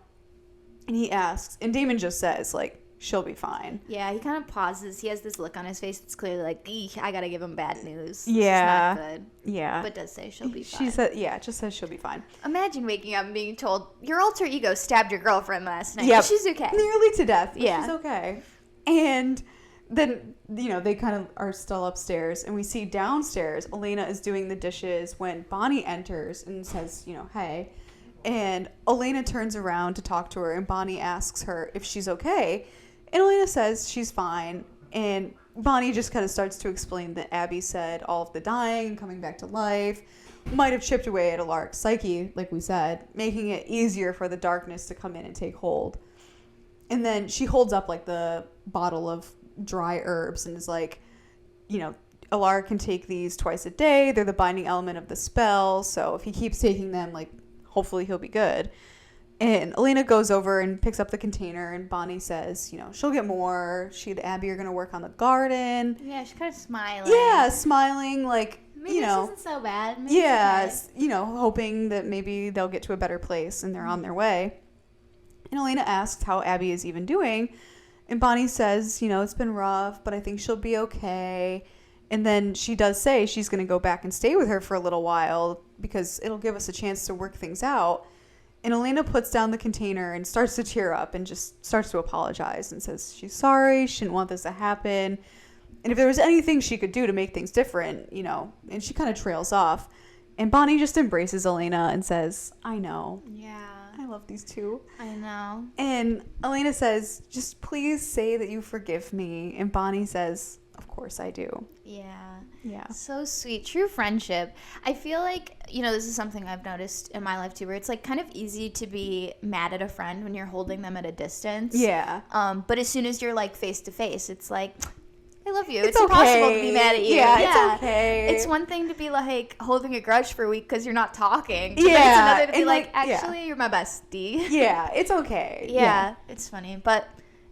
And he asks, and Damon just says, like, she'll be fine. Yeah, he kind of pauses. He has this look on his face that's clearly like, eek, I gotta give him bad news. Yeah. This is not good. Yeah. But does say she'll be fine. She said, yeah, it just says she'll be fine. Imagine waking up and being told, your alter ego stabbed your girlfriend last night. Yeah. She's okay. Nearly to death. But Yeah. she's okay. And then, you know, they kind of are still upstairs. And we see downstairs, Elena is doing the dishes when Bonnie enters and says, you know, hey. And Elena turns around to talk to her. And Bonnie asks her if she's okay. And Elena says she's fine, and Bonnie just kind of starts to explain that Abby said all of the dying and coming back to life might have chipped away at Alaric's psyche, like we said, making it easier for the darkness to come in and take hold. And then she holds up, like, the bottle of dry herbs and is like, you know, Alaric can take these twice a day. They're the binding element of the spell, so if he keeps taking them, like, hopefully he'll be good. And Elena goes over and picks up the container, and Bonnie says, you know, she'll get more. She and Abby are going to work on the garden. Yeah, she's kind of smiling. Yeah, smiling, like, maybe you know. this isn't so bad. Maybe Yeah, it's okay. you know, hoping that maybe they'll get to a better place and they're on their way. And Elena asks how Abby is even doing. And Bonnie says, you know, it's been rough, but I think she'll be okay. And then she does say she's going to go back and stay with her for a little while because it'll give us a chance to work things out. And Elena puts down the container and starts to tear up and just starts to apologize and says she's sorry, she didn't want this to happen. And if there was anything she could do to make things different, you know, and she kind of trails off. And Bonnie just embraces Elena and says, I know. Yeah. I love these two. I know. And Elena says, just please say that you forgive me. And Bonnie says, of course I do. Yeah. Yeah. So sweet. True friendship. I feel like, you know, this is something I've noticed in my life too, where it's like kind of easy to be mad at a friend when you're holding them at a distance. Yeah. But as soon as you're like face to face, it's like, I love you. It's impossible okay. to be mad at you. Yeah, it's okay. It's one thing to be like holding a grudge for a week because you're not talking. But Yeah. then it's another to be And, like, like, yeah. actually, you're my bestie. Yeah, it's okay. Yeah, it's funny. But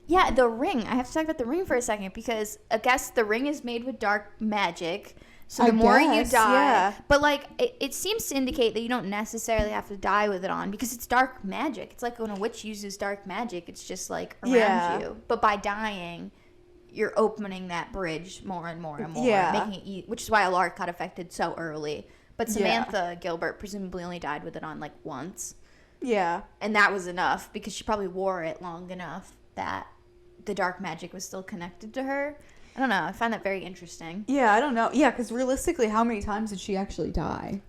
yeah, the ring. I have to talk about the ring for a second because I guess the ring is made with dark magic. So the more you die, yeah. but like it seems to indicate that you don't necessarily have to die with it on because it's dark magic. It's like when a witch uses dark magic, it's just like around you. But by dying, you're opening that bridge more and more and more, making it which is why Alaric got affected so early. But Samantha Gilbert presumably only died with it on like once. Yeah. And that was enough because she probably wore it long enough that the dark magic was still connected to her. I don't know. I find that very interesting. Yeah, I don't know. Yeah, because realistically, how many times did she actually die?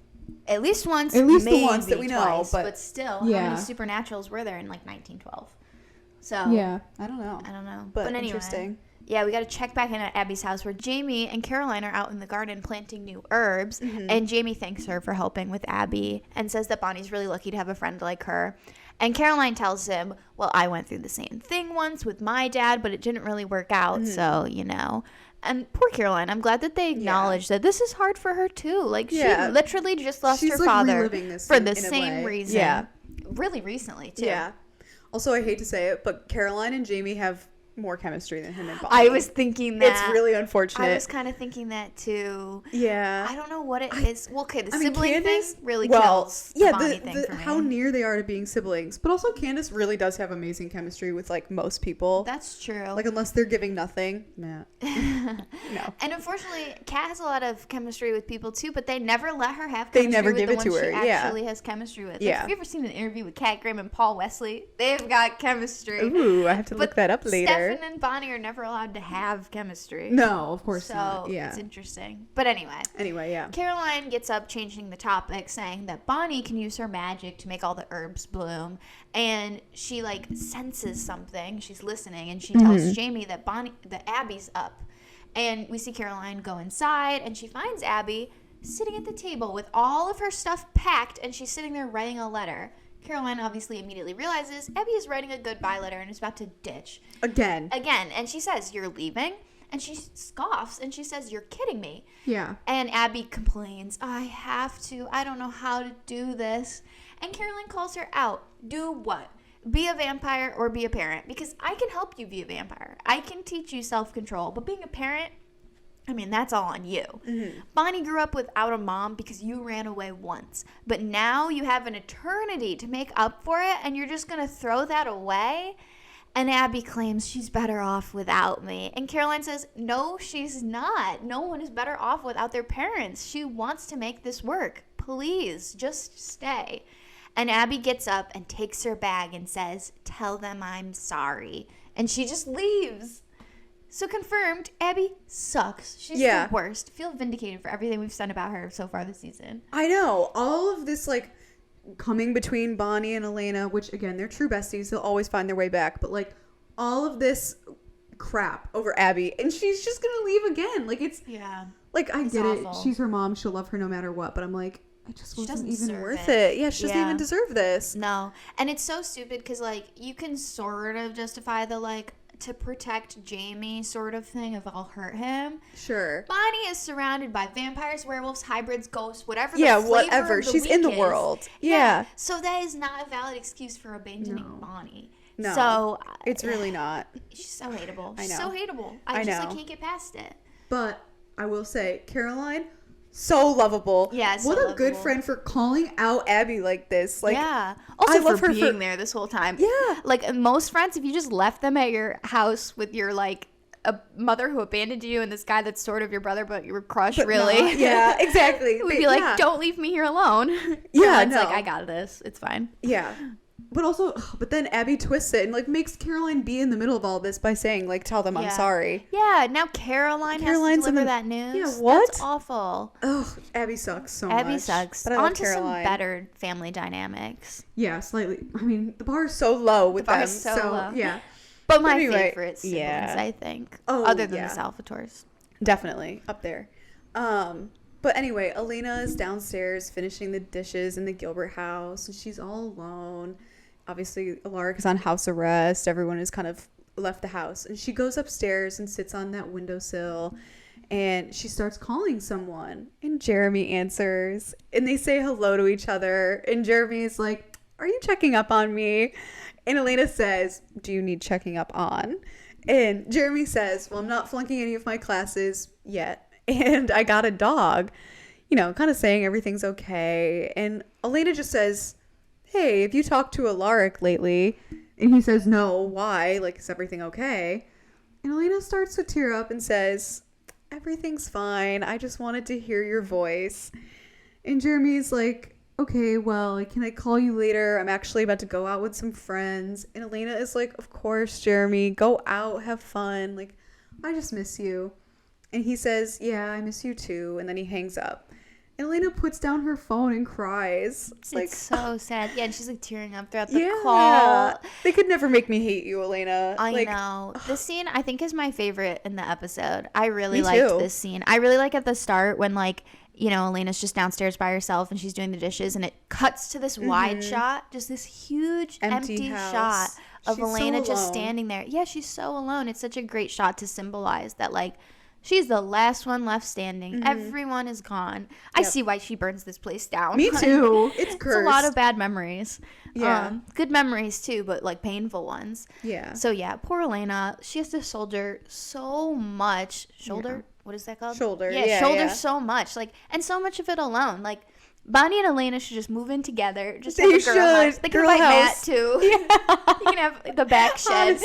At least once. At least maybe the ones that we know. twice, But still, yeah. how many supernaturals were there in like 1912? So Yeah, I don't know. I don't know. But anyway, interesting. Yeah, we got to check back in at Abby's house where Jamie and Caroline are out in the garden planting new herbs. Mm-hmm. And Jamie thanks her for helping with Abby and says that Bonnie's really lucky to have a friend like her. And Caroline tells him, well, I went through the same thing once with my dad, but it didn't really work out. Mm-hmm. So, you know. And poor Caroline, I'm glad that they acknowledge that this is hard for her too. Like, she literally just lost her father for the same reason. Yeah. Really recently, too. Yeah. Also, I hate to say it, but Caroline and Jamie have more chemistry than him and Bonnie. I was thinking that. It's really unfortunate. I was kind of thinking that too. Yeah. I don't know what it is. Well, okay, the sibling Candace, thing really kills the Bonnie thing for me. how near they are to being siblings. But also, Candace really does have amazing chemistry with, like, most people. That's true. Like, unless they're giving nothing. Nah. No. And unfortunately, Kat has a lot of chemistry with people too, but they never let her have They chemistry never with give the it to ones her, she yeah. actually has chemistry with. Like, Yeah. have you ever seen an interview with Kat Graham and Paul Wesley? They've got chemistry. Ooh, I have to look that up later. Stefan and Bonnie are never allowed to have chemistry. No, of course so not. Yeah. it's interesting. But anyway. Anyway, yeah. Caroline gets up changing the topic, saying that Bonnie can use her magic to make all the herbs bloom. And she, like, senses something. She's listening, and she tells Jamie that Abby's up. And we see Caroline go inside, and she finds Abby sitting at the table with all of her stuff packed, and she's sitting there writing a letter. Caroline obviously immediately realizes Abby is writing a goodbye letter and is about to ditch. Again. And she says, "You're leaving?" And she scoffs and she says, "You're kidding me." Yeah. And Abby complains, "I have to. I don't know how to do this." And Caroline calls her out. Do what? Be a vampire or be a parent? Because I can help you be a vampire. I can teach you self-control. But being a parent, I mean, that's all on you. Mm-hmm. Bonnie grew up without a mom because you ran away once. But now you have an eternity to make up for it, and you're just going to throw that away? And Abby claims she's better off without me. And Caroline says, no, she's not. No one is better off without their parents. She wants to make this work. Please, just stay. And Abby gets up and takes her bag and says, "Tell them I'm sorry." And she just leaves. So confirmed, Abby sucks. She's the worst. Feel vindicated for everything we've said about her so far this season. I know. All of this, like, coming between Bonnie and Elena, which, again, they're true besties. They'll always find their way back. But, like, all of this crap over Abby. And she's just going to leave again. Like, it's... Yeah. Like, I get awful. it. She's her mom. She'll love her no matter what. But I'm like... It just wasn't even worth it. Yeah, she doesn't even deserve this. No. And it's so stupid because, like, you can sort of justify the, like, to protect Jamie sort of thing if I'll hurt him. Sure. Bonnie is surrounded by vampires, werewolves, hybrids, ghosts, whatever the flavor whatever. of the She's week in the is. world. Yeah. So that is not a valid excuse for abandoning Bonnie. No. So it's really not. She's so hateable. I know. She's so hateable. I just like, can't get past it. But I will say, Caroline... So lovable. Yeah, so what a lovable. good friend for calling out Abby like this. Like, yeah. Also, I love for her being there this whole time. Yeah. Like, most friends, if you just left them at your house with your, like, a mother who abandoned you and this guy that's sort of your brother, but your crush, but really. Not. Yeah, exactly. It would be like, don't leave me here alone. Yeah, it's like, I got this. It's fine. Yeah. But then Abby twists it and, like, makes Caroline be in the middle of all this by saying, like, tell them I'm sorry. Yeah, now Caroline's has to deliver that news. Yeah, what? That's awful. Oh, Abby sucks so much. Abby sucks. But I love to Caroline. Some better family dynamics. Yeah, slightly. I mean, the bar is so low with them. The bar is so low. Yeah. But my favorite siblings, I think. Oh, other than the Salvatores. Definitely. Up there. But anyway, Elena is downstairs finishing the dishes in the Gilbert house, and she's all alone. Obviously, Alaric is on house arrest. Everyone has kind of left the house. And she goes upstairs and sits on that windowsill. And she starts calling someone. And Jeremy answers. And they say hello to each other. And Jeremy is like, "Are you checking up on me?" And Elena says, "Do you need checking up on?" And Jeremy says, "Well, I'm not flunking any of my classes yet. And I got a dog." You know, kind of saying everything's okay. And Elena just says... "Hey, have you talked to Alaric lately?" And he says, "No, why? Like, is everything okay?" And Elena starts to tear up and says, "Everything's fine. I just wanted to hear your voice." And Jeremy's like, "Okay, well, can I call you later? I'm actually about to go out with some friends." And Elena is like, "Of course, Jeremy. Go out. Have fun. Like, I just miss you." And he says, "Yeah, I miss you too." And then he hangs up. And Elena puts down her phone and cries. It's like, so sad. Yeah, and she's like tearing up throughout the call. They could never make me hate you, Elena. I know. This scene, I think, is my favorite in the episode. I really liked this scene. I really like at the start when, like, you know, Elena's just downstairs by herself and she's doing the dishes, and it cuts to this wide shot, just this huge empty shot of Elena just standing there. Yeah, she's so alone. It's such a great shot to symbolize that, like, she's the last one left standing. Everyone is gone. I see why she burns this place down. Me too. It's cursed. It's a lot of bad memories. Yeah. Good memories too, but like painful ones. Yeah. So yeah, poor Elena. She has to soldier so much. What is that called? Shoulder. Yeah, shoulder so much. Like, and so much of it alone. Like, Bonnie and Elena should just move in together. Just have a girl house. They can invite Matt too. Yeah. You can have the back shed.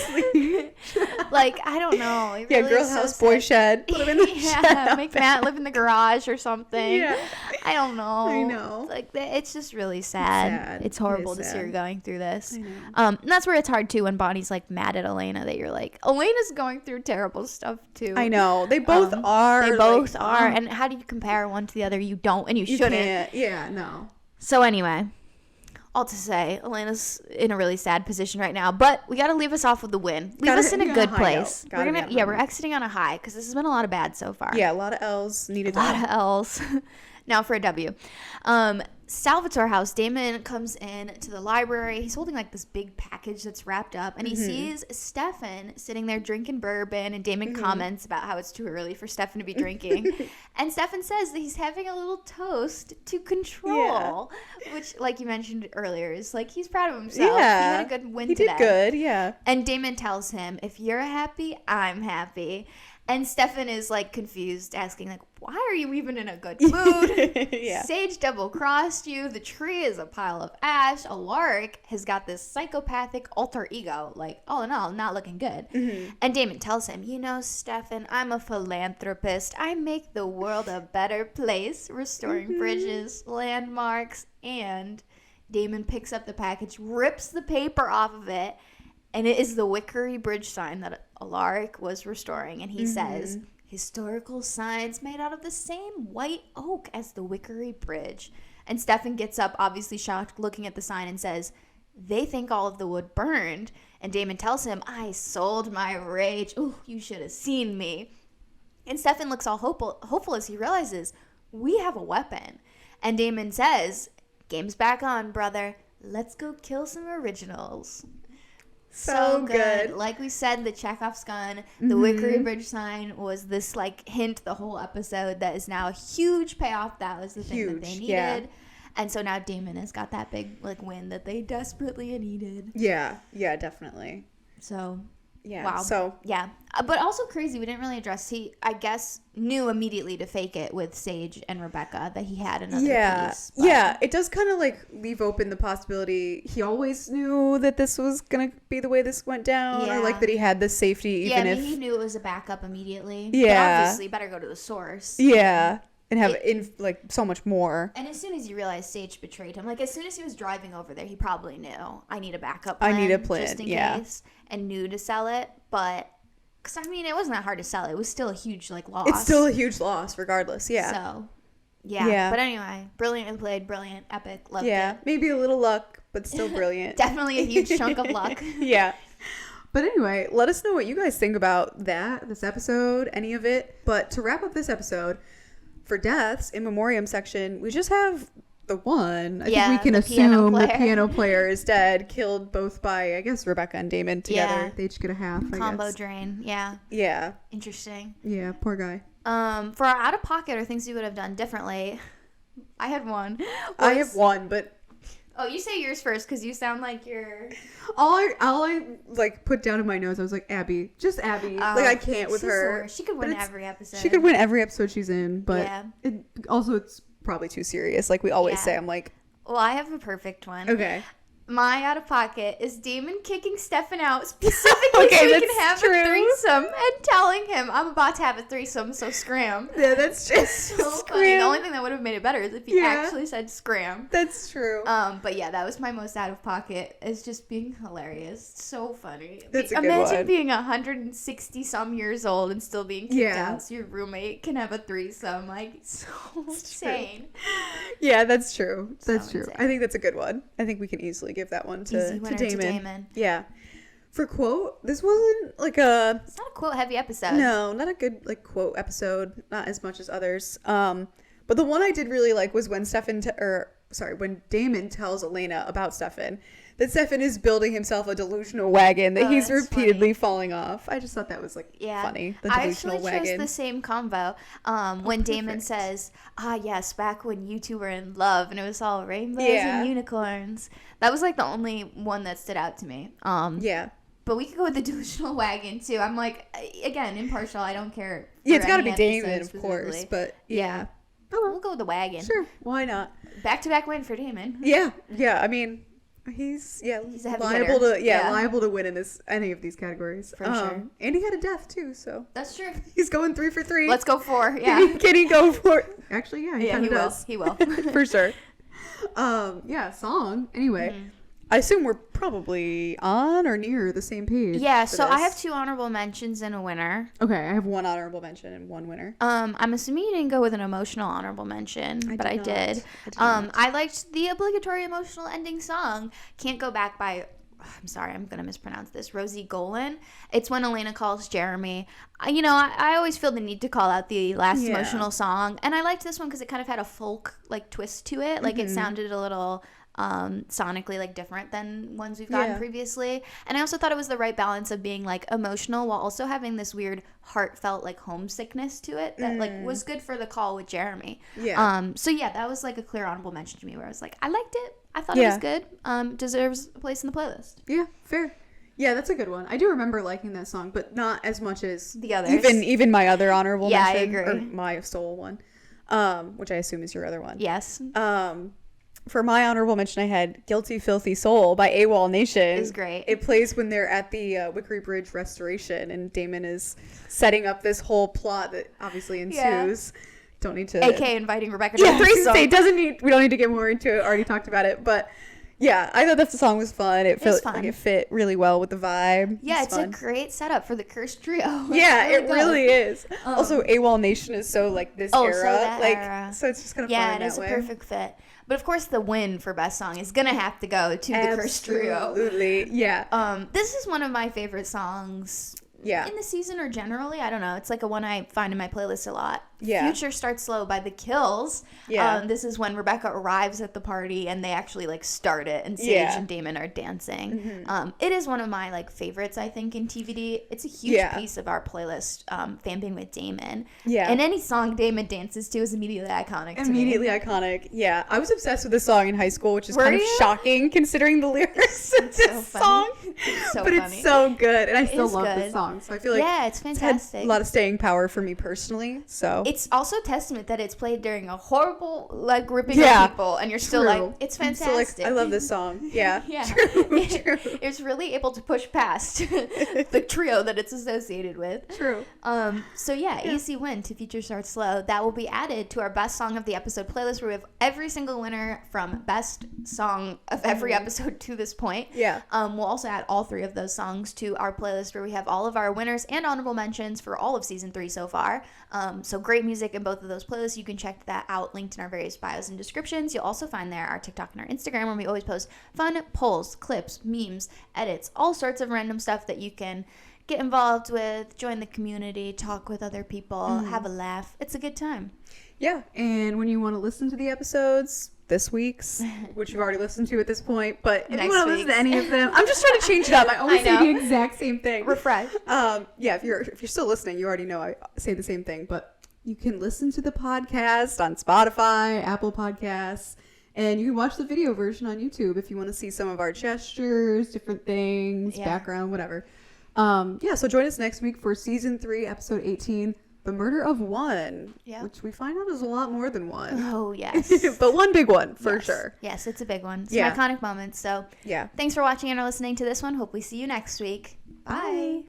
Like, I don't know. It really girl house, boy shed. Put him in the shed. Make Matt live in the garage or something. Yeah. I don't know. I know. Like, it's just really sad. It's horrible to see her going through this. I know. And that's where it's hard too when Bonnie's like mad at Elena that you're like, Elena's going through terrible stuff too. I know. They both are. They both are. And how do you compare one to the other? You don't, and you shouldn't. Yeah, no. So anyway, all to say, Elena's in a really sad position right now, but we got to leave us off with the win. Leave us in a good place. We're exiting on a high because this has been a lot of bad so far. Yeah, a lot of L's needed. A lot of L's. Now for a W. Salvatore house, Damon comes in to the library. He's holding like this big package that's wrapped up, and he sees Stefan sitting there drinking bourbon, and Damon comments about how it's too early for Stefan to be drinking. And Stefan says that he's having a little toast to control, which, like you mentioned earlier, is like he's proud of himself. Yeah. He had a good win today. He did good, yeah. And Damon tells him, if you're happy, I'm happy. And Stefan is, like, confused, asking, like, why are you even in a good mood? Yeah. Sage double-crossed you. The tree is a pile of ash. Alaric has got this psychopathic alter ego. Like, all in all, not looking good. And Damon tells him, you know, Stefan, I'm a philanthropist. I make the world a better place, restoring bridges, landmarks, and Damon picks up the package, rips the paper off of it, and it is the Wickery bridge sign that Alaric was restoring. And he says, historical signs made out of the same white oak as the Wickery bridge. And Stefan gets up, obviously shocked, looking at the sign and says, they think all of the wood burned. And Damon tells him, I sold my rage. Ooh, you should have seen me. And Stefan looks all hopeful as he realizes, we have a weapon. And Damon says, game's back on, brother. Let's go kill some originals. So good. Like we said, the Chekhov's gun, the Wickery bridge sign was this like hint the whole episode that is now a huge payoff. That was the thing that they needed. Yeah. And so now Damon has got that big like win that they desperately needed. Yeah, definitely. So yeah. Wow. So yeah, but also crazy. We didn't really address. He, I guess, knew immediately to fake it with Sage and Rebekah that he had another piece. But. Yeah. It does kind of like leave open the possibility he always knew that this was gonna be the way this went down, or like that he had the safety. Even if he knew it was a backup immediately. Yeah. But obviously, better go to the source. Yeah. And have like so much more. And as soon as he realized Sage betrayed him, like as soon as he was driving over there, he probably knew, I need a backup plan. I need a plan, just in case, and knew to sell it. But, because I mean, it wasn't that hard to sell. It was still a huge like loss. It's still a huge loss, regardless. Yeah. So, yeah. But anyway, brilliantly played, brilliant, epic, loved it. Yeah, maybe a little luck, but still brilliant. Definitely a huge chunk of luck. Yeah. But anyway, let us know what you guys think about this episode, any of it. But to wrap up this episode, for deaths, in memoriam section, we just have the one. I think we can assume the piano player is dead, killed both by, I guess, Rebekah and Damon together. Yeah. They each get a half, I Combo guess. drain, yeah. Yeah. Interesting. Yeah, poor guy. For our out-of-pocket or things we would have done differently, I had one. I have one, but... Oh, you say yours first because you sound like you're... All I like put down in my nose, I was like, Abby. Just Abby. Like, I can't with her. She could win every episode. She could win every episode she's in, but it's probably too serious. Like we always say, I'm like... Well, I have a perfect one. Okay. My out-of-pocket is Damon kicking Stefan out specifically so he can have a threesome and telling him, I'm about to have a threesome, so scram. Yeah, that's just so funny. The only thing that would have made it better is if he actually said scram. That's true. But yeah, that was my most out-of-pocket. It's just being hilarious. So funny. That's a good Imagine one. being 160-some years old and still being kicked out so your roommate can have a threesome. Like, so insane. Yeah, that's true. That's true. Insane. I think that's a good one. I think we can easily give that one to Damon. Yeah. For quote, this wasn't like it's not a quote heavy episode. No, not a good like quote episode, not as much as others. But the one I did really like was when when Damon tells Elena about Stefan, that Stefan is building himself a delusional wagon that he's repeatedly falling off. I just thought that was like funny. The delusional wagon. I actually chose the same convo when Damon says, yes, back when you two were in love and it was all rainbows and unicorns. That was like the only one that stood out to me. But we could go with the delusional wagon too. I'm like, again, impartial. I don't care. Yeah, it's got to be Damon, of course. But yeah. Oh, we'll go with the wagon. Sure, why not? Back-to-back win for Damon. Yeah. I mean, he's liable to win in any of these categories for sure. And he had a death too, so that's true. He's going 3 for 3. Let's go 4. Yeah. Can he go for it? Actually, he will. He will for sure. Song. Anyway, I assume we're probably on or near the same page. Yeah, so I have 2 honorable mentions and a winner. Okay, I have 1 honorable mention and 1 winner. I'm assuming you didn't go with an emotional honorable mention, but I did. I liked the obligatory emotional ending song, Can't Go Back by, I'm sorry, I'm going to mispronounce this, Rosie Golan. It's when Elena calls Jeremy. I always feel the need to call out the last emotional song, and I liked this one because it kind of had a folk like twist to it. Like it sounded a little sonically like different than ones we've gotten previously, and I also thought it was the right balance of being like emotional while also having this weird heartfelt like homesickness to it that like was good for the call with Jeremy. So that was like a clear honorable mention to me where I was like, I liked it, I thought it was good, deserves a place in the playlist. Fair. Yeah, that's a good one. I do remember liking that song, but not as much as the others. Even my other honorable mention. I agree. Or my soul one, which I assume is your other one. Yes. For my honorable mention, I had Guilty Filthy Soul by AWOL Nation. It's great. It plays when they're at the Wickery Bridge restoration, and Damon is setting up this whole plot that obviously ensues. Don't need to... AK inviting Rebekah to a threesome. We don't need to get more into it. Already talked about it, but... Yeah, I thought that the song was fun. It felt like it fit really well with the vibe. Yeah, it's a great setup for the cursed trio. Yeah, it really is. Also, AWOL Nation is so like this era. So it's just kind of fun. Yeah, it is a perfect fit. But of course, the win for best song is gonna have to go to the cursed trio. Absolutely, yeah. This is one of my favorite songs. In the season or generally, I don't know. It's like a one I find in my playlist a lot. Future Starts Slow by The Kills. This is when Rebekah arrives at the party and they actually like start it and Sage and Damon are dancing. It is one of my like favorites, I think, in TVD. It's a huge piece of our playlist, Vamping with Damon. And any song Damon dances to is immediately iconic to me. Iconic. Yeah. I was obsessed with this song in high school, which is kind of shocking considering the lyrics of this song. It's so good. And I still love this song. So I feel like it's fantastic. It's had a lot of staying power for me personally. So it's also testament that it's played during a horrible like ripping of people, and you're still like, it's fantastic. I love this song. Yeah. True. It's really able to push past the trio that it's associated with. True. Easy win to Future Starts Slow. That will be added to our best song of the episode playlist, where we have every single winner from best song of every episode to this point. We'll also add all 3 of those songs to our playlist, where we have all of our winners and honorable mentions for all of season 3 so far. So great music in both of those playlists. You can check that out, linked in our various bios and descriptions. You'll also find there our TikTok and our Instagram, where we always post fun polls, clips, memes, edits, all sorts of random stuff that you can get involved with, join the community, talk with other people, have a laugh. It's a good time. Yeah, and when you want to listen to the episodes, this week's, which you've already listened to at this point, but if you want to listen to any of them, I'm just trying to change it up. I always say the exact same thing. Refresh. If you're still listening, you already know I say the same thing, but you can listen to the podcast on Spotify, Apple Podcasts, and you can watch the video version on YouTube if you want to see some of our gestures, different things, background, whatever. So join us next week for season 3, episode 18. The Murder of One, which we find out is a lot more than one. Oh, yes. But one big one, for sure. Yes, it's a big one. Some iconic moments. So thanks for watching and or listening to this one. Hope we see you next week. Bye.